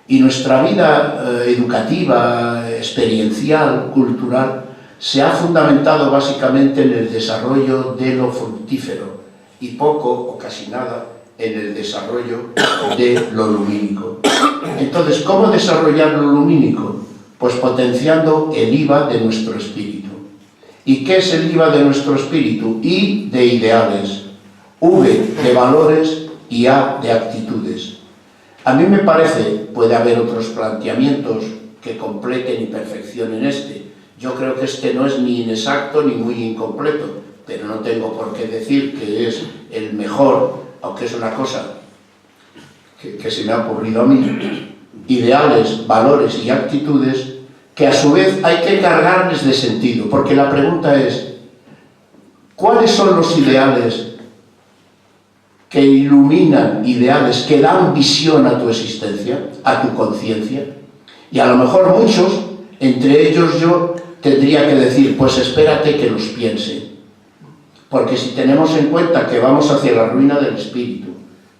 S2: Y nuestra vida educativa, experiencial, cultural, se ha fundamentado básicamente en el desarrollo de lo fructífero y poco o casi nada en el desarrollo de lo lumínico. Entonces, ¿cómo desarrollar lo lumínico? Pues potenciando el IVA de nuestro espíritu. ¿Y qué es el IVA de nuestro espíritu? I de ideales, V de valores y A de actitudes. A mí me parece, puede haber otros planteamientos que completen y perfeccionen este. Yo creo que este no es ni inexacto ni muy incompleto, pero no tengo por qué decir que es el mejor, aunque es una cosa que se me ha ocurrido a mí. Ideales, valores y actitudes que a su vez hay que cargarles de sentido, porque la pregunta es, ¿cuáles son los ideales que iluminan, ideales que dan visión a tu existencia, a tu conciencia? Y a lo mejor muchos, entre ellos yo, tendría que decir, pues espérate que los piense. Porque si tenemos en cuenta que vamos hacia la ruina del espíritu,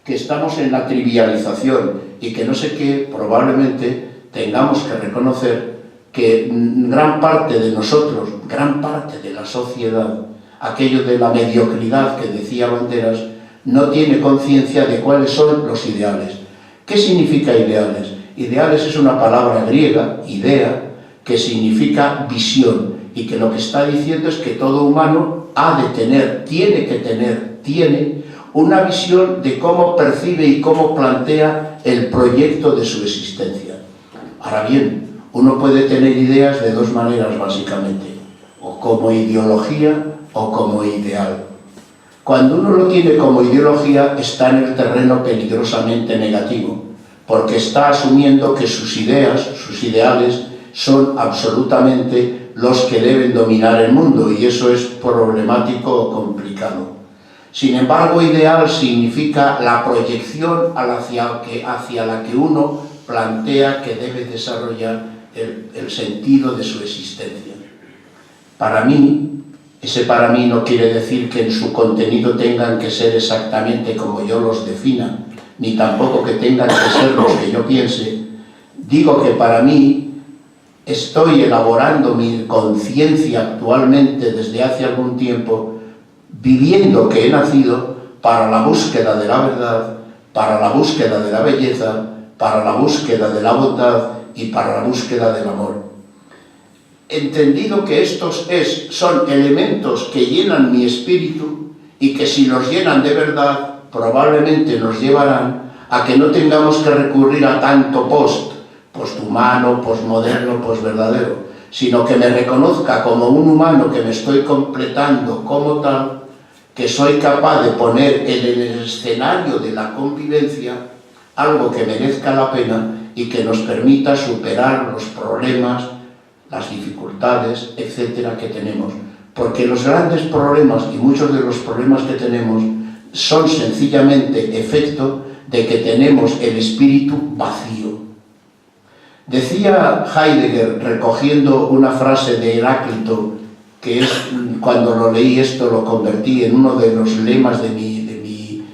S2: que estamos en la trivialización y que no sé qué, probablemente tengamos que reconocer que gran parte de nosotros, gran parte de la sociedad, aquello de la mediocridad que decía Banderas, no tiene conciencia de cuáles son los ideales. ¿Qué significa ideales? Ideales es una palabra griega, idea, que significa visión, y que lo que está diciendo es que todo humano ha de tener, tiene una visión de cómo percibe y cómo plantea el proyecto de su existencia. Ahora bien, uno puede tener ideas de dos maneras básicamente, o como ideología o como ideal. Cuando uno lo tiene como ideología, está en el terreno peligrosamente negativo, porque está asumiendo que sus ideas, sus ideales, son absolutamente los que deben dominar el mundo, y eso es problemático o complicado. Sin embargo, ideal significa la proyección hacia la que uno plantea que debe desarrollar el sentido de su existencia. Para mí, ese para mí no quiere decir que en su contenido tengan que ser exactamente como yo los defina, ni tampoco que tengan que ser los que yo piense. Digo que para mí estoy elaborando mi conciencia actualmente desde hace algún tiempo, viviendo que he nacido para la búsqueda de la verdad, para la búsqueda de la belleza, para la búsqueda de la bondad y para la búsqueda del amor. Entendido que estos son elementos que llenan mi espíritu y que si los llenan de verdad, probablemente nos llevarán a que no tengamos que recurrir a tanto posthumano, postmoderno, postverdadero, sino que me reconozca como un humano que me estoy completando como tal, que soy capaz de poner en el escenario de la convivencia algo que merezca la pena y que nos permita superar los problemas, las dificultades, etcétera, que tenemos. Porque los grandes problemas y muchos de los problemas que tenemos son sencillamente efecto de que tenemos el espíritu vacío. Decía Heidegger, recogiendo una frase de Heráclito que es, cuando lo leí esto, lo convertí en uno de los lemas de mi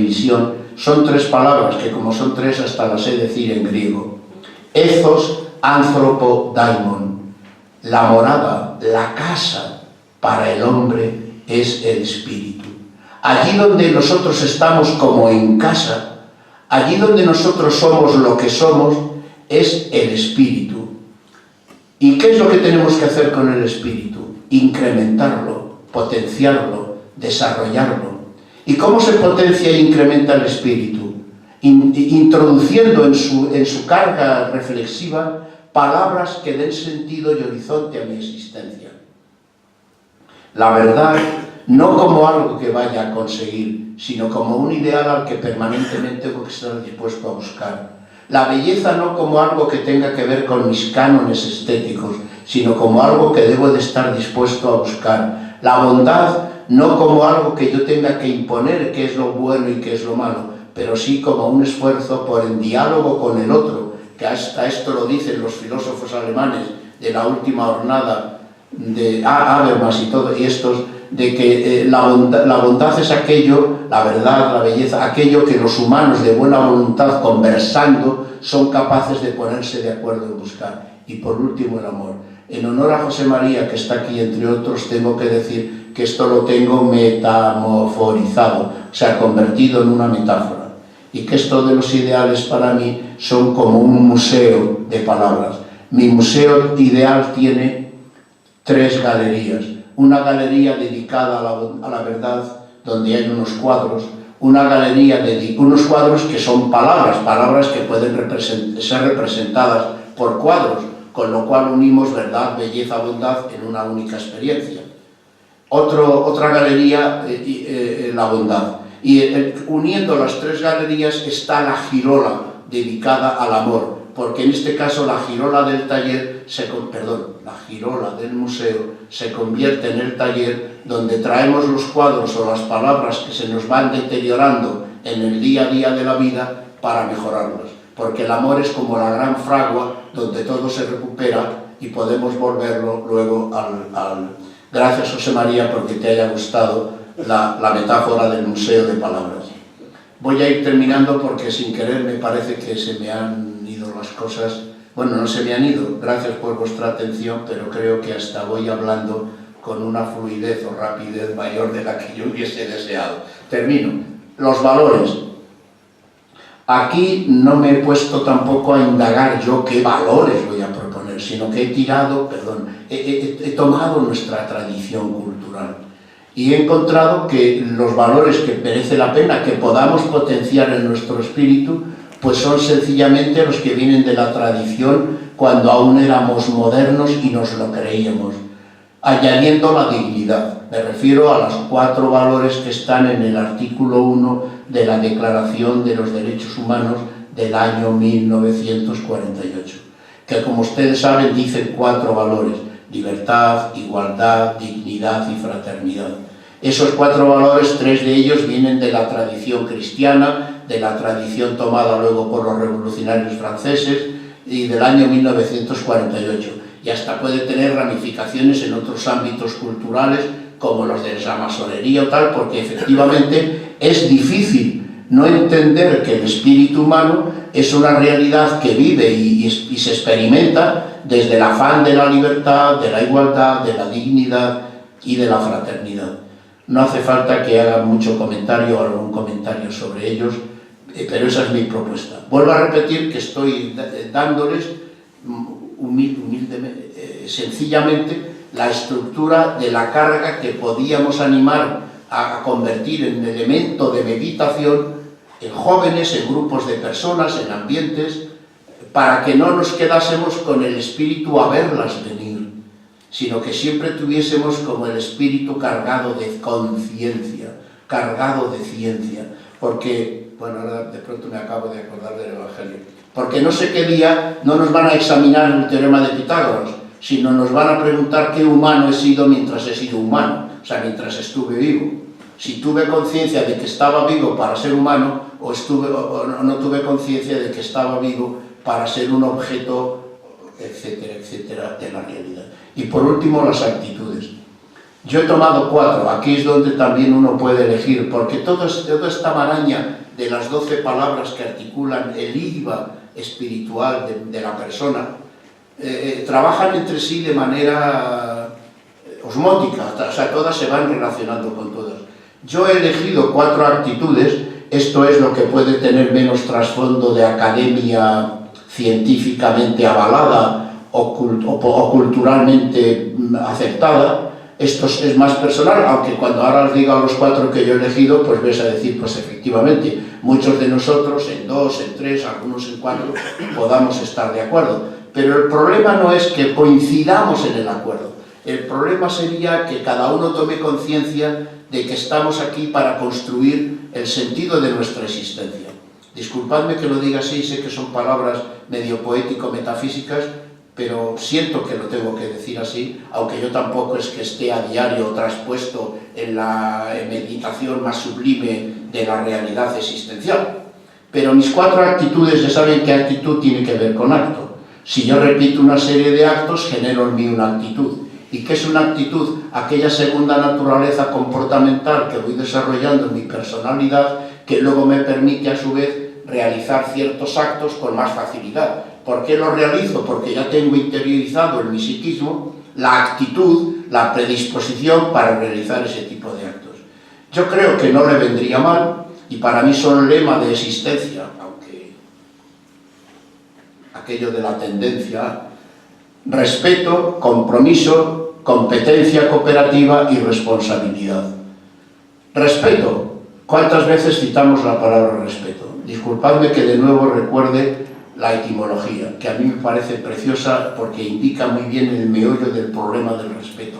S2: visión. Son tres palabras que, como son tres, hasta las sé decir en griego. Ethos, anthropo, daimon. La morada, la casa para el hombre es el espíritu. Allí donde nosotros estamos como en casa, allí donde nosotros somos lo que somos, es el espíritu. ¿Y qué es lo que tenemos que hacer con el espíritu? Incrementarlo, potenciarlo, desarrollarlo. ¿Y cómo se potencia e incrementa el espíritu? Introduciendo en su carga reflexiva palabras que den sentido y horizonte a mi existencia. La verdad, no como algo que vaya a conseguir, sino como un ideal al que permanentemente tengo que estar dispuesto a buscar. La belleza no como algo que tenga que ver con mis cánones estéticos, sino como algo que debo de estar dispuesto a buscar. La bondad no como algo que yo tenga que imponer qué es lo bueno y qué es lo malo, pero sí como un esfuerzo por el diálogo con el otro, que hasta esto lo dicen los filósofos alemanes de la última jornada de Habermas y todo, y estos, de que la bondad es aquello, la verdad, la belleza, aquello que los humanos de buena voluntad, conversando, son capaces de ponerse de acuerdo en buscar. Y por último, el amor. En honor a José María, que está aquí entre otros, tengo que decir que esto lo tengo metamorforizado, o sea, convertido en una metáfora. Y que esto de los ideales para mí son como un museo de palabras. Mi museo ideal tiene 3 galerías. Una galería dedicada a la verdad, donde hay unos cuadros. Una galería unos cuadros que son palabras que pueden ser representadas por cuadros, con lo cual unimos verdad, belleza, bondad en una única experiencia. Otra galería, la bondad. Y uniendo las 3 galerías está la girola dedicada al amor, porque en este caso la girola del taller, la girola del museo se convierte en el taller donde traemos los cuadros o las palabras que se nos van deteriorando en el día a día de la vida para mejorarlas, porque el amor es como la gran fragua donde todo se recupera y podemos volverlo luego al... Gracias, José María, porque te haya gustado la metáfora del museo de palabras. Voy a ir terminando porque sin querer me parece que se me han ido las cosas. Bueno, no se me han ido, gracias por vuestra atención, pero creo que hasta voy hablando con una fluidez o rapidez mayor de la que yo hubiese deseado. Termino. Los valores. Aquí no me he puesto tampoco a indagar yo qué valores voy a proponer, sino que he tomado nuestra tradición cultural. Y he encontrado que los valores que merece la pena que podamos potenciar en nuestro espíritu, pues son sencillamente los que vienen de la tradición cuando aún éramos modernos y nos lo creíamos, añadiendo la dignidad. Me refiero a los 4 valores que están en el artículo 1 de la Declaración de los Derechos Humanos del año 1948, que como ustedes saben dicen 4 valores: libertad, igualdad, dignidad y fraternidad. Esos 4 valores, 3 de ellos vienen de la tradición cristiana, de la tradición tomada luego por los revolucionarios franceses y del año 1948. Y hasta puede tener ramificaciones en otros ámbitos culturales, como los de la masonería o tal, porque efectivamente es difícil no entender que el espíritu humano es una realidad que vive y se experimenta desde el afán de la libertad, de la igualdad, de la dignidad y de la fraternidad. No hace falta que hagan mucho comentario o algún comentario sobre ellos, pero esa es mi propuesta. Vuelvo a repetir que estoy dándoles sencillamente la estructura de la carga que podíamos animar a convertir en elemento de meditación en jóvenes, en grupos de personas, en ambientes, para que no nos quedásemos con el espíritu a verlas venir, sino que siempre tuviésemos como el espíritu cargado de conciencia, cargado de ciencia, porque, bueno, ahora de pronto me acabo de acordar del Evangelio, porque no sé qué día no nos van a examinar el teorema de Pitágoras, sino nos van a preguntar qué humano he sido mientras he sido humano, o sea, mientras estuve vivo. Si tuve conciencia de que estaba vivo para ser humano, o no tuve conciencia de que estaba vivo para ser un objeto, etcétera, etcétera, de la realidad. Y por último, las actitudes. Yo he tomado 4, aquí es donde también uno puede elegir, porque toda esta maraña de las 12 palabras que articulan el IVA espiritual de la persona, trabajan entre sí de manera osmótica, o sea, todas se van relacionando con todas. Yo he elegido 4 actitudes, esto es lo que puede tener menos trasfondo de academia científicamente avalada o culturalmente aceptada. Esto es más personal, aunque cuando ahora os diga los 4 que yo he elegido, pues vais a decir, pues efectivamente, muchos de nosotros en 2, en 3, algunos en 4, podamos estar de acuerdo. Pero el problema no es que coincidamos en el acuerdo. El problema sería que cada uno tome conciencia de que estamos aquí para construir el sentido de nuestra existencia. Disculpadme que lo diga así, sé que son palabras medio poético-metafísicas, pero siento que lo tengo que decir así, aunque yo tampoco es que esté a diario traspuesto en la meditación más sublime de la realidad existencial. Pero mis 4 actitudes, ya saben qué actitud tiene que ver con acto. Si yo repito una serie de actos, genero en mí una actitud. ¿Y qué es una actitud? Aquella segunda naturaleza comportamental que voy desarrollando en mi personalidad, que luego me permite a su vez realizar ciertos actos con más facilidad. ¿Por qué lo realizo? Porque ya tengo interiorizado en mi psiquismo la actitud, la predisposición para realizar ese tipo de actos. Yo creo que no le vendría mal, y para mí son lema de existencia, aunque aquello de la tendencia, respeto, compromiso, competencia cooperativa y responsabilidad. Respeto. ¿Cuántas veces citamos la palabra respeto? Disculpadme que de nuevo recuerde la etimología, que a mí me parece preciosa porque indica muy bien el meollo del problema del respeto.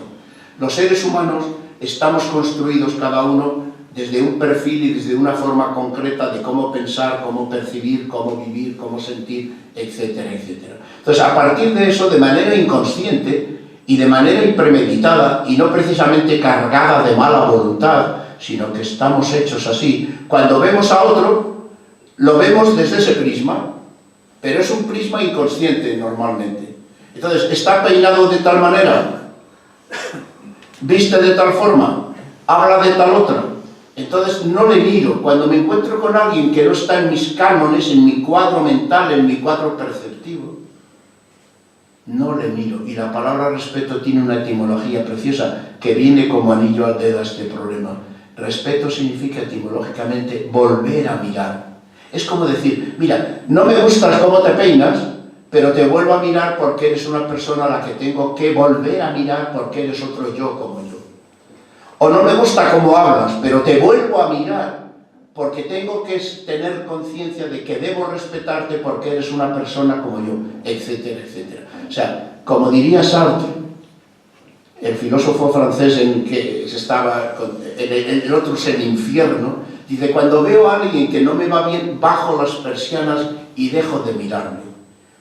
S2: Los seres humanos estamos construidos cada uno desde un perfil y desde una forma concreta de cómo pensar, cómo percibir, cómo vivir, cómo sentir, etcétera, etcétera. Entonces, a partir de eso, de manera inconsciente y de manera impremeditada, y no precisamente cargada de mala voluntad, sino que estamos hechos así, cuando vemos a otro, lo vemos desde ese prisma, pero es un prisma inconsciente normalmente. Entonces, está peinado de tal manera, viste de tal forma, habla de tal otra. Entonces no le miro. Cuando me encuentro con alguien que no está en mis cánones, en mi cuadro mental, en mi cuadro perceptivo, no le miro. Y la palabra respeto tiene una etimología preciosa que viene como anillo al dedo a este problema. Respeto significa etimológicamente volver a mirar. Es como decir, mira, no me gustas cómo te peinas, pero te vuelvo a mirar porque eres una persona a la que tengo que volver a mirar porque eres otro yo como yo. O no me gusta cómo hablas, pero te vuelvo a mirar porque tengo que tener conciencia de que debo respetarte porque eres una persona como yo, etcétera, etcétera. O sea, como diría Sartre, el filósofo francés en que estaba, el otro es el infierno, dice, cuando veo a alguien que no me va bien, bajo las persianas y dejo de mirarme.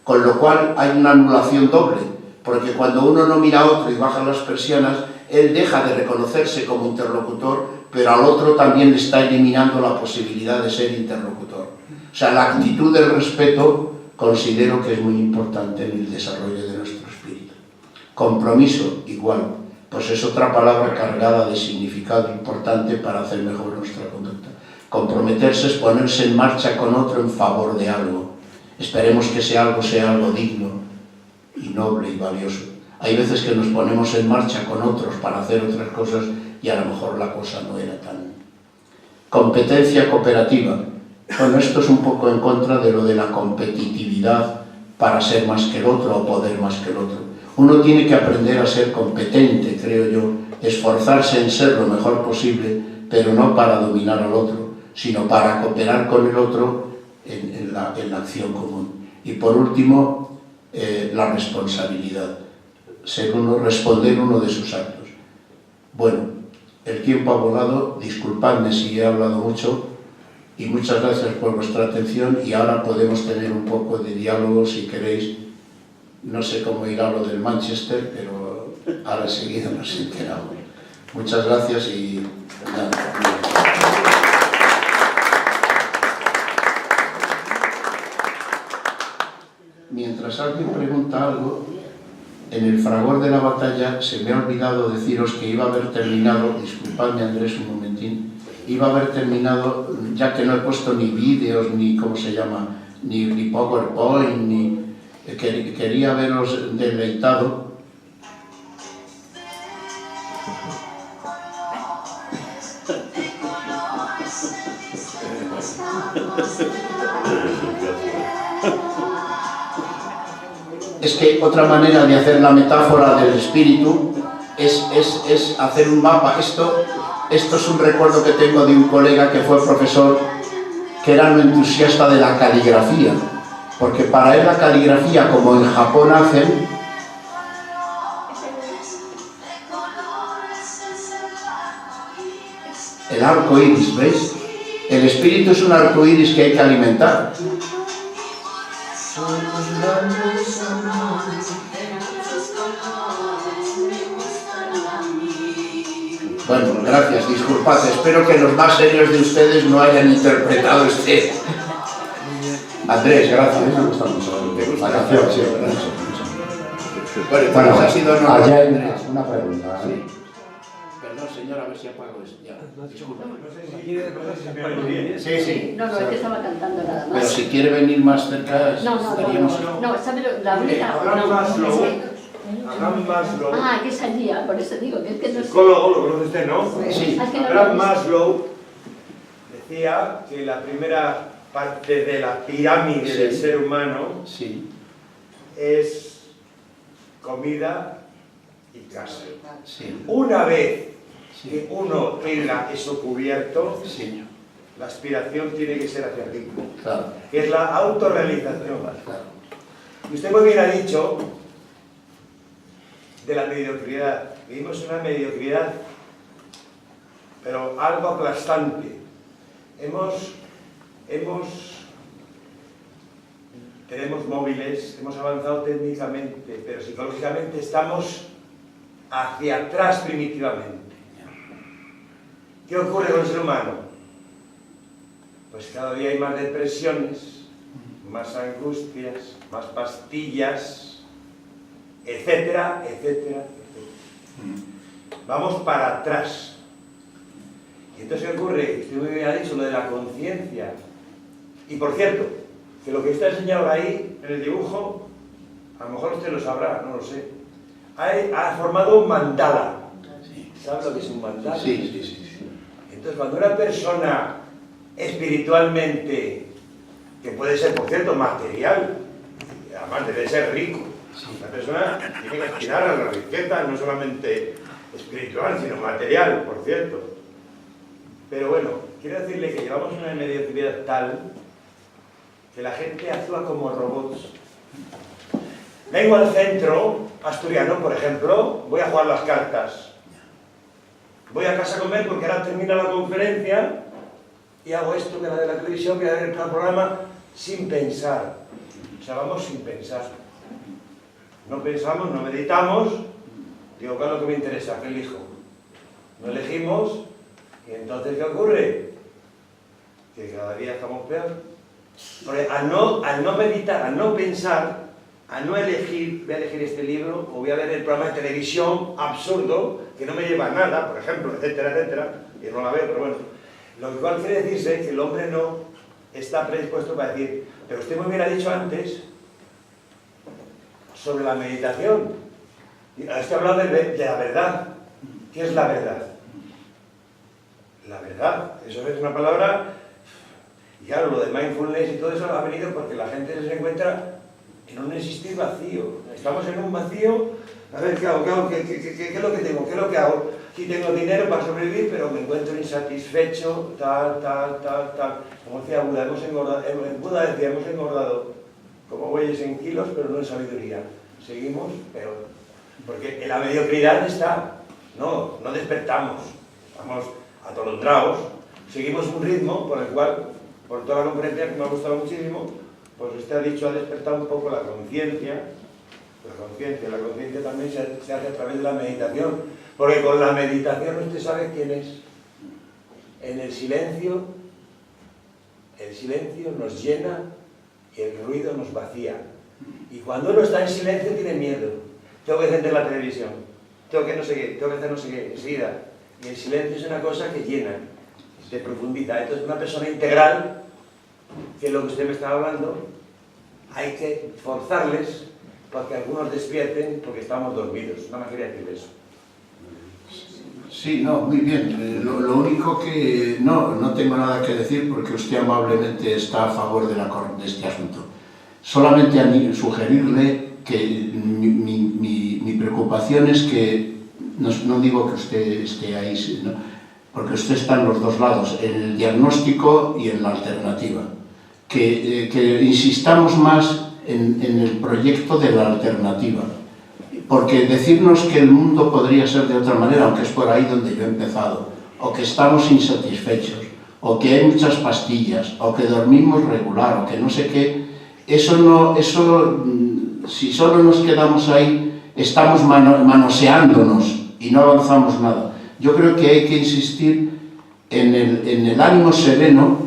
S2: Con lo cual hay una anulación doble, porque cuando uno no mira a otro y baja las persianas, él deja de reconocerse como interlocutor, pero al otro también le está eliminando la posibilidad de ser interlocutor. O sea, la actitud del respeto considero que es muy importante en el desarrollo de nuestro espíritu. Compromiso, igual, pues es otra palabra cargada de significado importante para hacer mejor nuestra conducta. Comprometerse es ponerse en marcha con otro en favor de algo. Esperemos que ese algo sea algo digno y noble y valioso. Hay veces que nos ponemos en marcha con otros para hacer otras cosas y a lo mejor la cosa no era tan... Competencia cooperativa. Bueno, esto es un poco en contra de lo de la competitividad para ser más que el otro o poder más que el otro. Uno tiene que aprender a ser competente, creo yo, esforzarse en ser lo mejor posible, pero no para dominar al otro, sino para cooperar con el otro en la acción común. Y por último, la responsabilidad. Responder uno de sus actos. Bueno, el tiempo ha volado, disculpadme si he hablado mucho y muchas gracias por vuestra atención y ahora podemos tener un poco de diálogo si queréis. No sé cómo irá lo del Manchester, pero ahora enseguida nos enteramos. Muchas gracias y nada. Mientras alguien pregunta algo, en el fragor de la batalla se me ha olvidado deciros que iba a haber terminado, disculpadme Andrés un momentín, iba a haber terminado, ya que no he puesto ni vídeos, ni cómo se llama, ni PowerPoint, ni quería haberos deleitado. Es que otra manera de hacer la metáfora del espíritu es hacer un mapa. Esto es un recuerdo que tengo de un colega que fue profesor, que era un entusiasta de la caligrafía, porque para él la caligrafía, como en Japón hacen, el arco iris, ¿veis? El espíritu es un arco iris que hay que alimentar. Bueno, gracias, disculpad, espero que los más serios de ustedes no hayan interpretado este. Andrés, gracias.
S1: A mí me gusta mucho la canción, sí, mucho.
S2: Bueno, ha sido
S1: allá hay una pregunta.
S2: Sí. Perdón, señor, a ver si apago esto. Ya, disculpa. Sí.
S4: No, es que estaba cantando nada más.
S2: Pero si quiere venir más cerca, estaríamos...
S4: No, ¿sabe la única?
S5: Abraham Maslow.
S4: Ah, que salía, por eso digo, que es que no sé.
S5: Psicólogo, lo conoce usted, ¿no?
S2: Sí.
S5: Abraham Maslow decía que la primera parte de la pirámide del ser humano es comida y casa. Una vez que uno tenga eso cubierto, la aspiración tiene que ser hacia arriba, que es la autorrealización. Y usted muy bien ha dicho de la mediocridad. Vivimos una mediocridad, pero algo aplastante. Tenemos móviles, hemos avanzado técnicamente, pero psicológicamente estamos hacia atrás primitivamente. ¿Qué ocurre con el ser humano? Pues cada día hay más depresiones, más angustias, más pastillas, etcétera, etcétera, etcétera. Vamos para atrás. Y entonces, ¿qué ocurre? Usted muy bien ha dicho lo de la conciencia. Y por cierto, que lo que está enseñado ahí, en el dibujo, a lo mejor usted lo sabrá, no lo sé. Ha formado un mandala. ¿Sabe lo que es un mandala?
S2: Sí.
S5: Entonces, cuando una persona espiritualmente, que puede ser, por cierto, material, además debe ser rico, la persona tiene que aspirar a la riqueza, no solamente espiritual, sino material, por cierto. Pero bueno, quiero decirle que llevamos una mediocridad tal que la gente actúa como robots. Vengo al centro asturiano, por ejemplo, voy a jugar las cartas. Voy a casa a comer porque ahora termina la conferencia y hago esto, que la de la televisión, voy a ver el programa sin pensar. O sea, vamos sin pensar. No pensamos, no meditamos. Digo, ¿qué es lo que me interesa? ¿Qué elijo? No elegimos y entonces ¿qué ocurre? Que cada día estamos peor. Porque al no meditar, al no pensar, al no elegir, voy a elegir este libro o voy a ver el programa de televisión absurdo que no me lleva a nada, por ejemplo, etcétera, etcétera, y no la veo, pero bueno. Lo cual quiere decirse que el hombre no está predispuesto para decir, pero usted muy bien ha dicho antes sobre la meditación. Usted ha hablado de la verdad. ¿Qué es la verdad? La verdad, eso es una palabra, y claro, lo de mindfulness y todo eso ha venido porque la gente se encuentra en un existir vacío. Estamos en un vacío, a ver, ¿qué hago? ¿Qué es lo que tengo? ¿Qué es lo que hago? Sí tengo dinero para sobrevivir, pero me encuentro insatisfecho, tal. Como decía Buda, Buda decía, hemos engordado como bueyes en kilos, pero no en sabiduría. Seguimos peor. Porque en la mediocridad está. No despertamos. Estamos atolondrados. Seguimos un ritmo por el cual, por toda la conferencia que me ha gustado muchísimo, pues usted ha dicho, ha despertado un poco la conciencia. La conciencia también se hace a través de la meditación. Porque con la meditación usted sabe quién es. En el silencio nos llena y el ruido nos vacía. Y cuando uno está en silencio tiene miedo. tengo que encender la televisión, tengo que no sé qué, tengo que hacer no sé qué, enseguida. Y el silencio es una cosa que llena, te profundiza. Entonces, una persona integral, que es lo que usted me estaba hablando, hay que forzarles para que algunos despierten porque estamos dormidos. No me quería decir eso.
S2: Sí, no, muy bien. Lo único que no tengo nada que decir porque usted amablemente está a favor de este asunto. Solamente a mí sugerirle que mi preocupación es que, no digo que usted esté ahí, ¿no? Porque usted está en los dos lados, en el diagnóstico y en la alternativa. Que insistamos más en el proyecto de la alternativa. Porque decirnos que el mundo podría ser de otra manera, aunque es por ahí donde yo he empezado, o que estamos insatisfechos, o que hay muchas pastillas, o que dormimos regular, o que no sé qué, eso si solo nos quedamos ahí, estamos manoseándonos y no avanzamos nada. Yo creo que hay que insistir en el ánimo sereno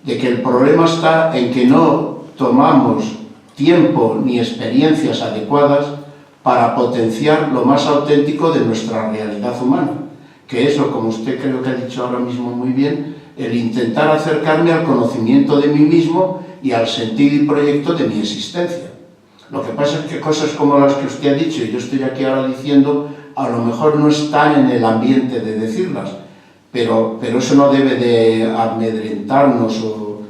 S2: de que el problema está en que no tomamos tiempo ni experiencias adecuadas para potenciar lo más auténtico de nuestra realidad humana, que es lo, como usted creo que ha dicho ahora mismo muy bien, el intentar acercarme al conocimiento de mí mismo y al sentido y proyecto de mi existencia. Lo que pasa es que cosas como las que usted ha dicho, y yo estoy aquí ahora diciendo, a lo mejor no están en el ambiente de decirlas, pero eso no debe de amedrentarnos o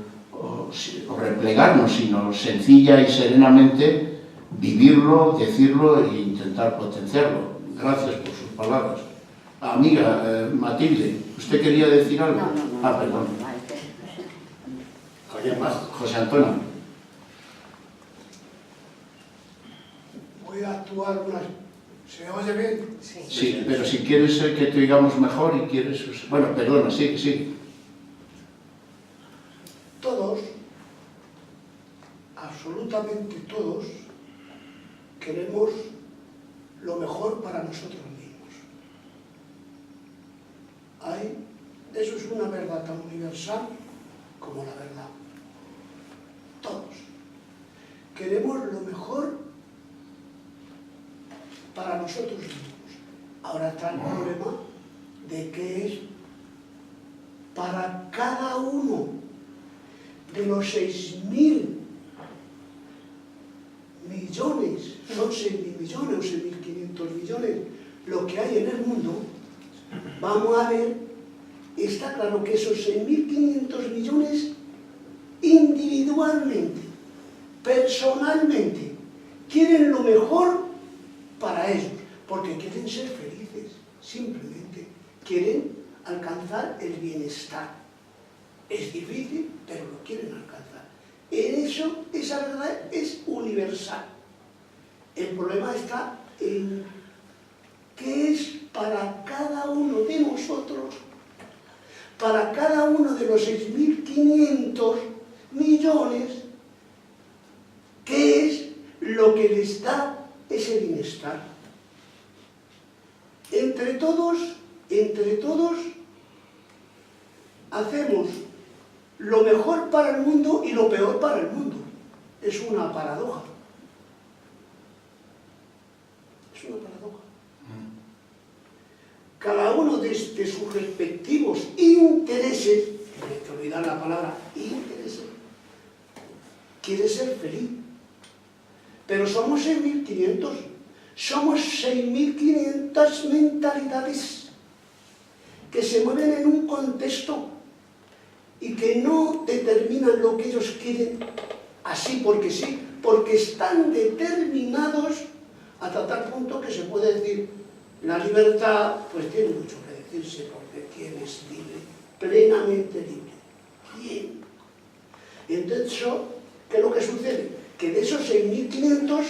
S2: replegarnos, sino sencilla y serenamente vivirlo, decirlo e intentar potenciarlo. Gracias por sus palabras. Amiga, Matilde, ¿usted quería decir algo?
S4: No.
S2: Perdón. José Antonio.
S6: Voy a actuar unas... ¿Se oye bien?
S2: Sí, pero si quieres que te oigamos mejor y quieres... Bueno, perdona, sí.
S6: Todos, absolutamente todos, queremos lo mejor para nosotros mismos. Eso es una verdad tan universal como la verdad. Todos. Queremos lo mejor para nosotros mismos. Ahora está el problema de que es para cada uno de los 6.000 millones, son 6.000 millones o 6.500 millones, lo que hay en el mundo, vamos a ver, está claro que esos 6.500 millones individualmente, personalmente, quieren lo mejor para ellos, porque quieren ser felices, simplemente quieren alcanzar el bienestar. Es difícil, pero lo quieren alcanzar. En eso, esa verdad es universal. El problema está en qué es para cada uno de nosotros, para cada uno de los 6.500 millones, qué es lo que les da ese bienestar. Entre todos, hacemos lo mejor para el mundo y lo peor para el mundo. Es una paradoja. Es una paradoja. Cada uno de sus respectivos intereses, hay que olvidar la palabra intereses, quiere ser feliz. Pero somos 6.500, somos 6.500 mentalidades que se mueven en un contexto y que no determinan lo que ellos quieren así porque sí, porque están determinados hasta tal punto que se puede decir la libertad, pues tiene mucho que decirse, porque ¿quién es libre? Plenamente libre. ¿Quién? Y entonces, ¿qué es lo que sucede? Que de esos 6.500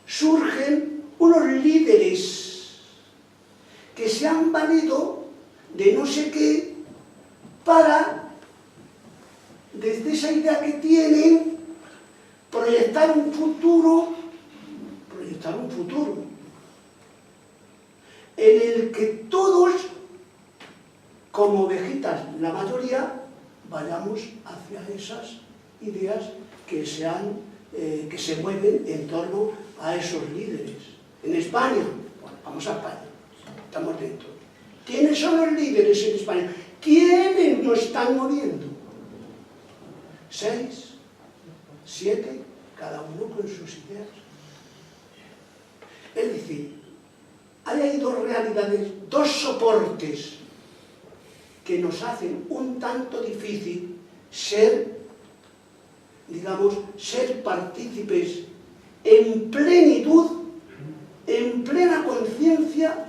S6: surgen unos líderes que se han valido de no sé qué para, desde esa idea que tienen, proyectar un futuro en el que todos, como ovejitas, la mayoría, vayamos hacia esas ideas que se mueven en torno a esos líderes. En España, bueno, vamos a España, estamos dentro. ¿Quiénes son los líderes en España? ¿Quiénes nos están moviendo? 6, 7, cada uno con sus ideas. Es decir, hay dos realidades, dos soportes que nos hacen un tanto difícil ser, digamos, ser partícipes en plenitud, en plena conciencia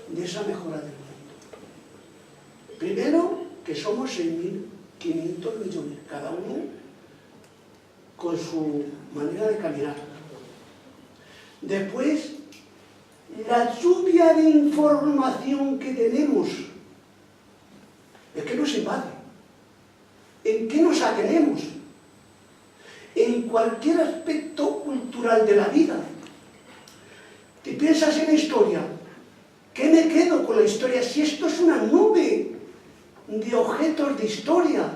S6: de esa mejora del mundo. Primero, que somos 6.500 millones, cada uno con su manera de caminar. Después, la lluvia de información que tenemos es que nos invade. ¿En qué nos atenemos? En cualquier aspecto cultural de la vida. ¿Te piensas en la historia? ¿Qué me quedo con la historia si esto es una nube de objetos de historia?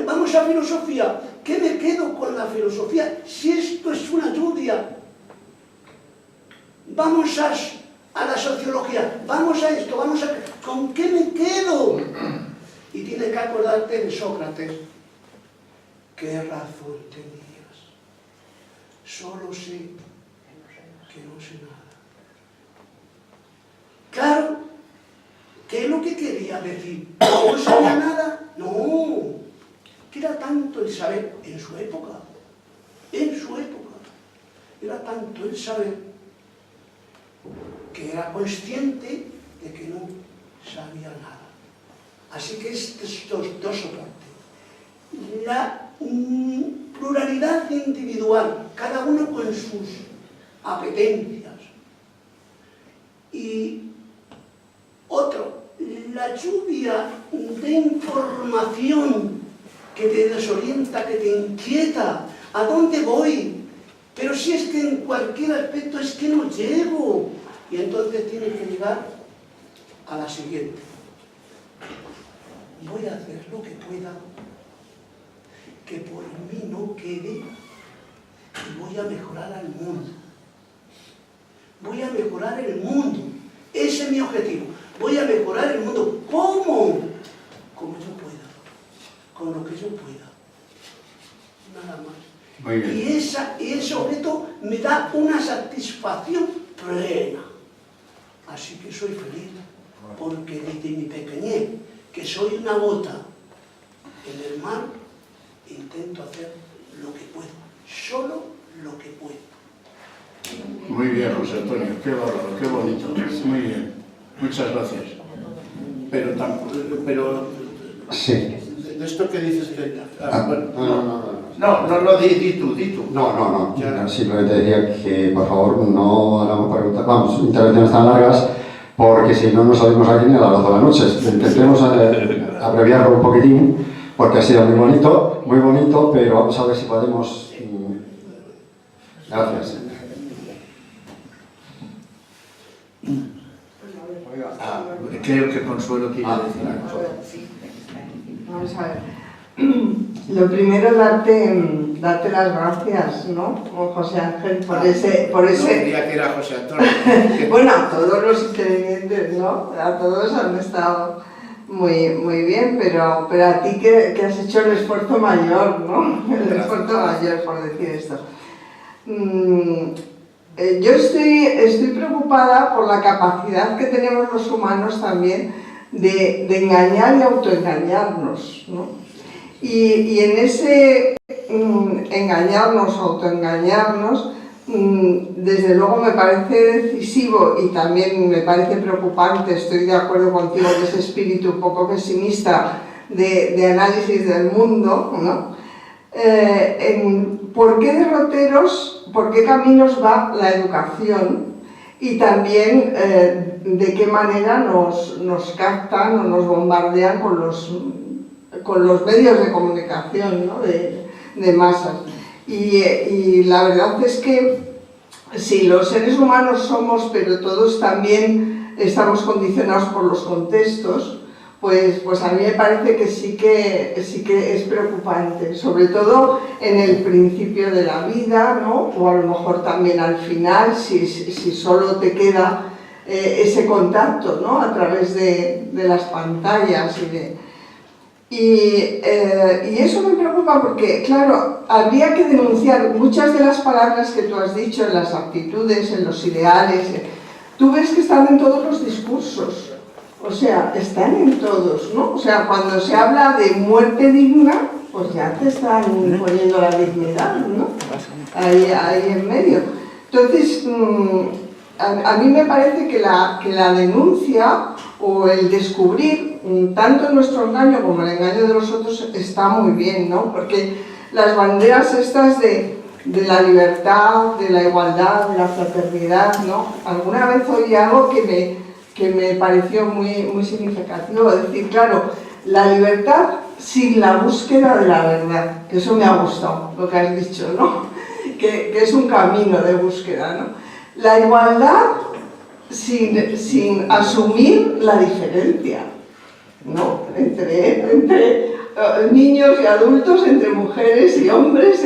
S6: Vamos a filosofía. ¿Qué me quedo con la filosofía si esto es una lluvia? Vamos a la sociología, vamos a esto, vamos a... ¿Con qué me quedo? Y tienes que acordarte de Sócrates. ¿Qué razón tenías? Solo sé que no sé nada. Claro, ¿qué es lo que quería decir? ¿No sabía nada? No, que era tanto el saber en su época, era tanto el saber que era consciente de que no sabía nada. Así que estos dos soportes. La pluralidad individual, cada uno con sus apetencias. Y otro, la lluvia de información que te desorienta, que te inquieta. ¿A dónde voy? Pero si es que en cualquier aspecto es que no llego. Y entonces tienes que llegar a la siguiente. Voy a hacer lo que pueda, que por mí no quede, y voy a mejorar al mundo. Voy a mejorar el mundo. Ese es mi objetivo. Voy a mejorar el mundo. ¿Cómo? Como yo pueda. Con lo que yo pueda. Nada más.
S2: Muy bien.
S6: Y ese objeto me da una satisfacción plena. Así que soy feliz, porque desde mi pequeñez, que soy una gota en el mar, intento hacer lo que puedo, solo lo que puedo.
S2: Muy bien, José Antonio, qué bárbaro, qué bonito. Muy bien, muchas gracias. Pero
S1: Sí.
S2: de esto que dices que...
S1: No.
S2: No, di tú.
S1: No.
S2: Ya.
S1: Simplemente decía que, por favor, no hagamos preguntas, intervenciones tan largas, porque si no nos salimos aquí ni a las 12 de la noche. Intentemos abreviarlo un poquitín, porque ha sido muy bonito, pero vamos a ver si podemos... Gracias.
S2: Creo que Consuelo quiere decir algo.
S7: Vamos a ver. Lo primero, darte las gracias, ¿no? José Ángel, por ese...
S2: No diría que era José Antonio.
S7: Bueno, a todos los intervinientes, ¿no? A todos han estado muy bien, pero a ti que has hecho el esfuerzo mayor, ¿no? El esfuerzo mayor, por decir esto. Yo estoy preocupada por la capacidad que tenemos los humanos también de engañar y autoengañarnos, ¿no? Y en ese engañarnos, autoengañarnos, desde luego me parece decisivo y también me parece preocupante, estoy de acuerdo contigo, de ese espíritu un poco pesimista de análisis del mundo, ¿no? ¿Por qué derroteros, por qué caminos va la educación? Y también de qué manera nos captan o nos bombardean con los medios de comunicación, ¿no? de masas. Y la verdad es que si los seres humanos somos, pero todos también estamos condicionados por los contextos, pues a mí me parece que sí que es preocupante, sobre todo en el principio de la vida, ¿no? O a lo mejor también al final, si solo te queda ese contacto, ¿no? A través de las pantallas y eso me preocupa porque, claro, habría que denunciar muchas de las palabras que tú has dicho, en las actitudes, en los ideales. Tú ves que están en todos los discursos. O sea, están en todos, ¿no? O sea, cuando se habla de muerte digna, pues ya te están poniendo la dignidad, ¿no? Ahí en medio. Entonces, a mí me parece que la denuncia o el descubrir tanto nuestro engaño como el engaño de los otros está muy bien, ¿no? Porque las banderas estas de la libertad, de la igualdad, de la fraternidad, ¿no? Alguna vez oí algo que me pareció muy significativo, es decir, claro, la libertad sin la búsqueda de la verdad, que eso me ha gustado, lo que has dicho, ¿no? Que es un camino de búsqueda, ¿no? La igualdad sin asumir la diferencia, ¿no? Entre niños y adultos, entre mujeres y hombres,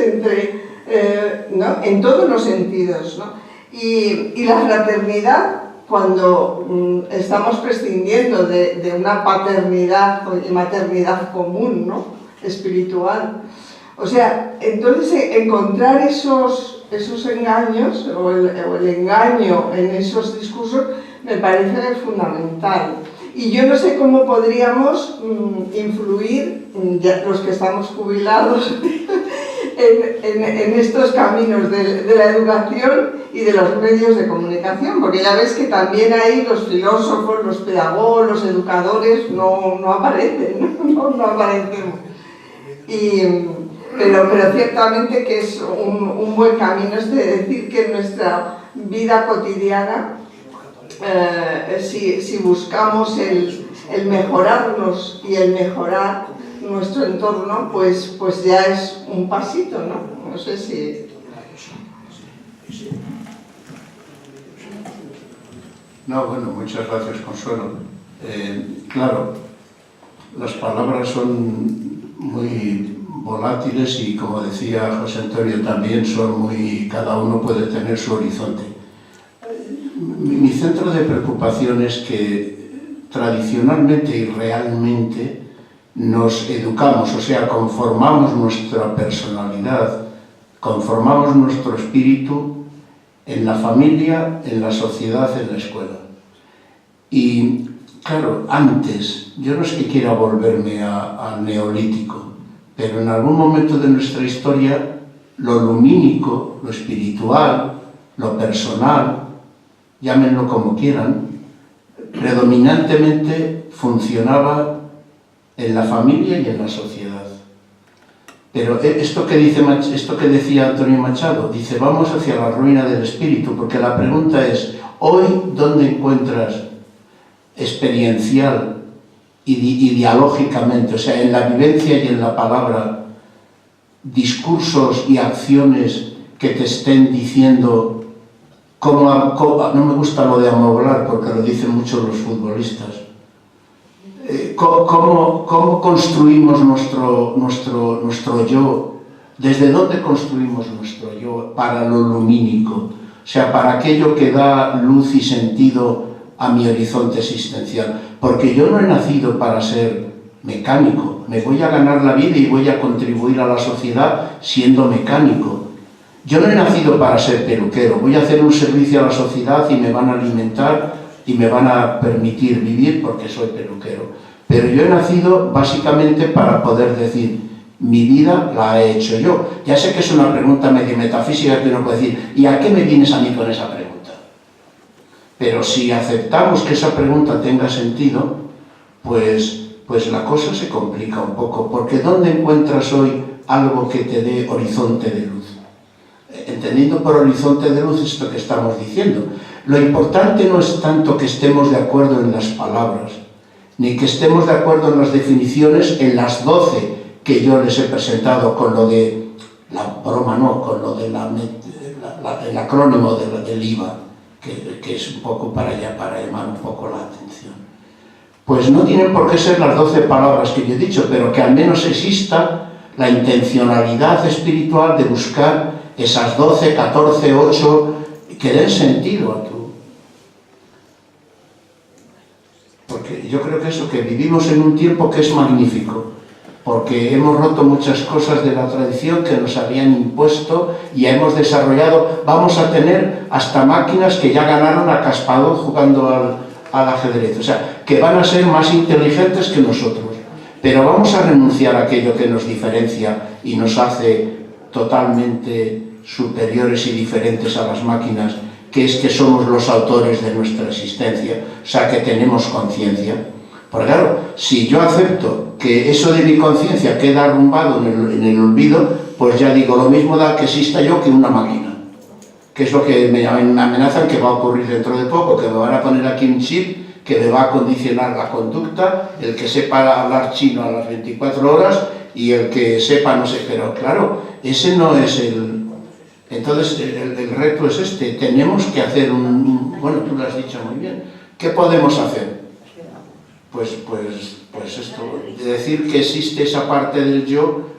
S7: ¿no? En todos los sentidos, ¿no? Y la fraternidad, cuando estamos prescindiendo de una paternidad y maternidad común, ¿no? Espiritual. O sea, entonces encontrar esos engaños o el engaño en esos discursos me parece fundamental. Y yo no sé cómo podríamos influir, ya los que estamos jubilados, en estos caminos de la educación y de los medios de comunicación, porque ya ves que también ahí los filósofos, los pedagogos, los educadores no aparecen, no aparecemos. Pero ciertamente que es un buen camino decir que en nuestra vida cotidiana, si buscamos el mejorarnos y el mejorar nuestro entorno, pues ya es un pasito, ¿no? No sé si...
S2: No, bueno, muchas gracias, Consuelo. Claro, las palabras son muy volátiles y, como decía José Antonio, también cada uno puede tener su horizonte. Mi centro de preocupación es que tradicionalmente y realmente nos educamos, o sea, conformamos nuestra personalidad, conformamos nuestro espíritu en la familia, en la sociedad, en la escuela. Y claro, antes, yo no es que quiera volverme al neolítico, pero en algún momento de nuestra historia lo lumínico, lo espiritual, lo personal, llámenlo como quieran, predominantemente funcionaba en la familia y en la sociedad. Pero esto que decía Antonio Machado, dice, vamos hacia la ruina del espíritu, porque la pregunta es, hoy, ¿dónde encuentras experiencial y dialógicamente, o sea, en la vivencia y en la palabra, discursos y acciones que te estén diciendo no me gusta lo de amoblar, porque lo dicen mucho los futbolistas, ¿cómo construimos nuestro yo? ¿Desde dónde construimos nuestro yo para lo lumínico? O sea, para aquello que da luz y sentido a mi horizonte existencial. Porque yo no he nacido para ser mecánico. Me voy a ganar la vida y voy a contribuir a la sociedad siendo mecánico. Yo no he nacido para ser peluquero. Voy a hacer un servicio a la sociedad y me van a alimentar y me van a permitir vivir porque soy peluquero. Pero yo he nacido básicamente para poder decir, mi vida la he hecho yo. Ya sé que es una pregunta medio metafísica que uno puede decir, ¿y a qué me vienes a mí con esa pregunta? Pero si aceptamos que esa pregunta tenga sentido, pues la cosa se complica un poco, porque ¿dónde encuentras hoy algo que te dé horizonte de luz? Entendiendo por horizonte de luz esto que estamos diciendo. Lo importante no es tanto que estemos de acuerdo en las palabras, ni que estemos de acuerdo en las definiciones, en las 12 que yo les he presentado, con lo de la broma, no, con lo de el acrónimo del IVA, que es un poco para llamar un poco la atención. pues no tienen por qué ser las 12 palabras que yo he dicho, pero que al menos exista la intencionalidad espiritual de buscar esas 12, 14, 8, que den sentido a tu... Porque yo creo que eso, que vivimos en un tiempo que es magnífico, porque hemos roto muchas cosas de la tradición que nos habían impuesto y hemos desarrollado, vamos a tener hasta máquinas que ya ganaron a Kasparov jugando al ajedrez, o sea, que van a ser más inteligentes que nosotros, pero vamos a renunciar a aquello que nos diferencia y nos hace totalmente superiores y diferentes a las máquinas, que es que somos los autores de nuestra existencia, o sea, que tenemos conciencia. Porque claro, si yo acepto que eso de mi conciencia queda arrumbado en el olvido, pues ya digo, lo mismo da que exista yo que una máquina. Que es lo que me amenazan que va a ocurrir dentro de poco, que me van a poner aquí un chip que me va a condicionar la conducta, el que sepa hablar chino a las 24 horas y el que sepa no sé, pero claro, ese no es el... Entonces el reto es este, tenemos que hacer bueno, tú lo has dicho muy bien, ¿qué podemos hacer? Pues esto, de decir que existe esa parte del yo,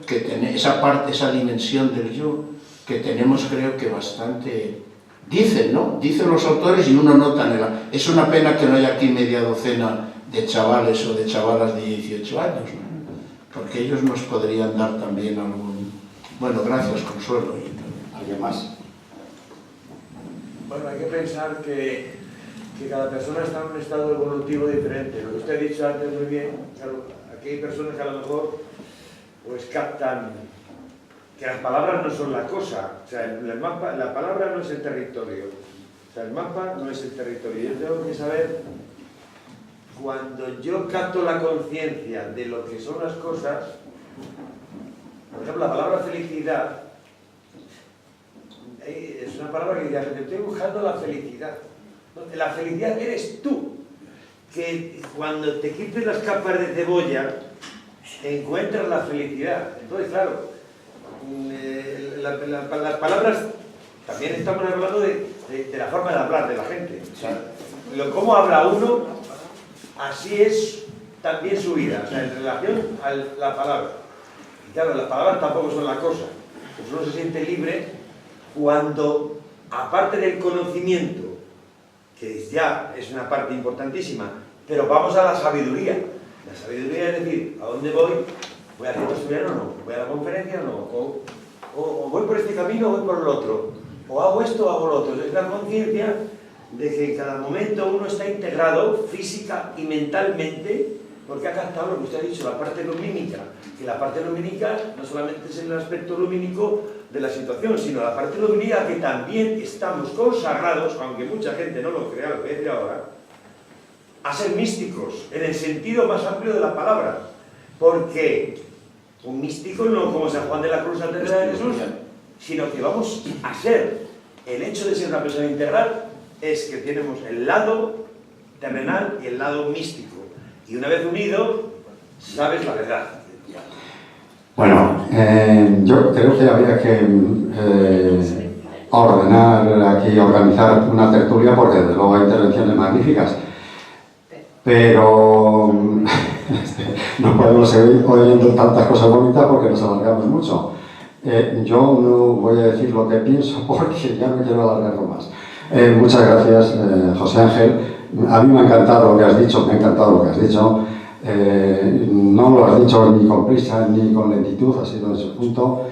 S2: esa dimensión del yo, que tenemos creo que bastante... Dicen, ¿no? Dicen los autores y uno nota en el... Es una pena que no haya aquí media docena de chavales o de chavalas de 18 años, ¿no? Porque ellos nos podrían dar también algún... Bueno, gracias, Consuelo.
S1: ¿Alguien más?
S5: Bueno, hay que pensar que cada persona está en un estado evolutivo diferente. Lo que usted ha dicho antes muy bien, claro, aquí hay personas que a lo mejor pues captan que las palabras no son la cosa, o sea, el mapa, la palabra no es el territorio, o sea, el mapa no es el territorio. Yo tengo que saber, cuando yo capto la conciencia de lo que son las cosas, por ejemplo, la palabra felicidad, es una palabra que dice, estoy buscando la felicidad. La felicidad eres tú, que cuando te quites las capas de cebolla, encuentras la felicidad. Entonces, claro, las palabras, también estamos hablando de la forma de hablar de la gente. O sea, cómo habla uno, así es también su vida, o sea, en relación a la palabra. Y claro, las palabras tampoco son la cosa. Pues uno se siente libre cuando, aparte del conocimiento, que ya es una parte importantísima, pero vamos a la sabiduría. La sabiduría es decir, ¿a dónde voy? ¿Voy a hacer estudiar o no? ¿Voy a la conferencia o no? ¿O voy por este camino o voy por el otro? ¿O hago esto o hago lo otro? Es la conciencia de que en cada momento uno está integrado física y mentalmente, porque ha captado lo que usted ha dicho, la parte lumínica. Que la parte lumínica no solamente es el aspecto lumínico de la situación, sino la parte lumínica que también estamos consagrados, aunque mucha gente no lo crea, lo que dice ahora, a ser místicos, en el sentido más amplio de la palabra. Porque un místico no como San Juan de la Cruz antes de Jesús, sino que vamos a ser, el hecho de ser una persona integral es que tenemos el lado terrenal y el lado místico. Y una vez unido, sabes la verdad.
S1: Bueno, yo creo que habría que ordenar aquí, organizar una tertulia, porque desde luego hay intervenciones magníficas. Pero no podemos seguir oyendo tantas cosas bonitas porque nos alargamos mucho. Yo no voy a decir lo que pienso porque ya no quiero alargarlo más. Muchas gracias, José Ángel. A mí me ha encantado lo que has dicho, no lo has dicho ni con prisa ni con lentitud, ha sido en su punto.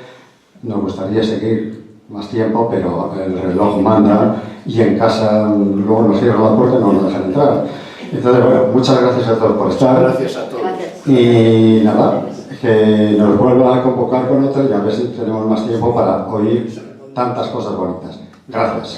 S1: Nos gustaría seguir más tiempo, pero el reloj manda y en casa luego nos cierran la puerta y no nos dejan entrar. Entonces, bueno, muchas gracias a todos por estar.
S2: Gracias a todos.
S1: Y nada, que nos vuelva a convocar con otro y a ver si tenemos más tiempo para oír tantas cosas bonitas. Gracias.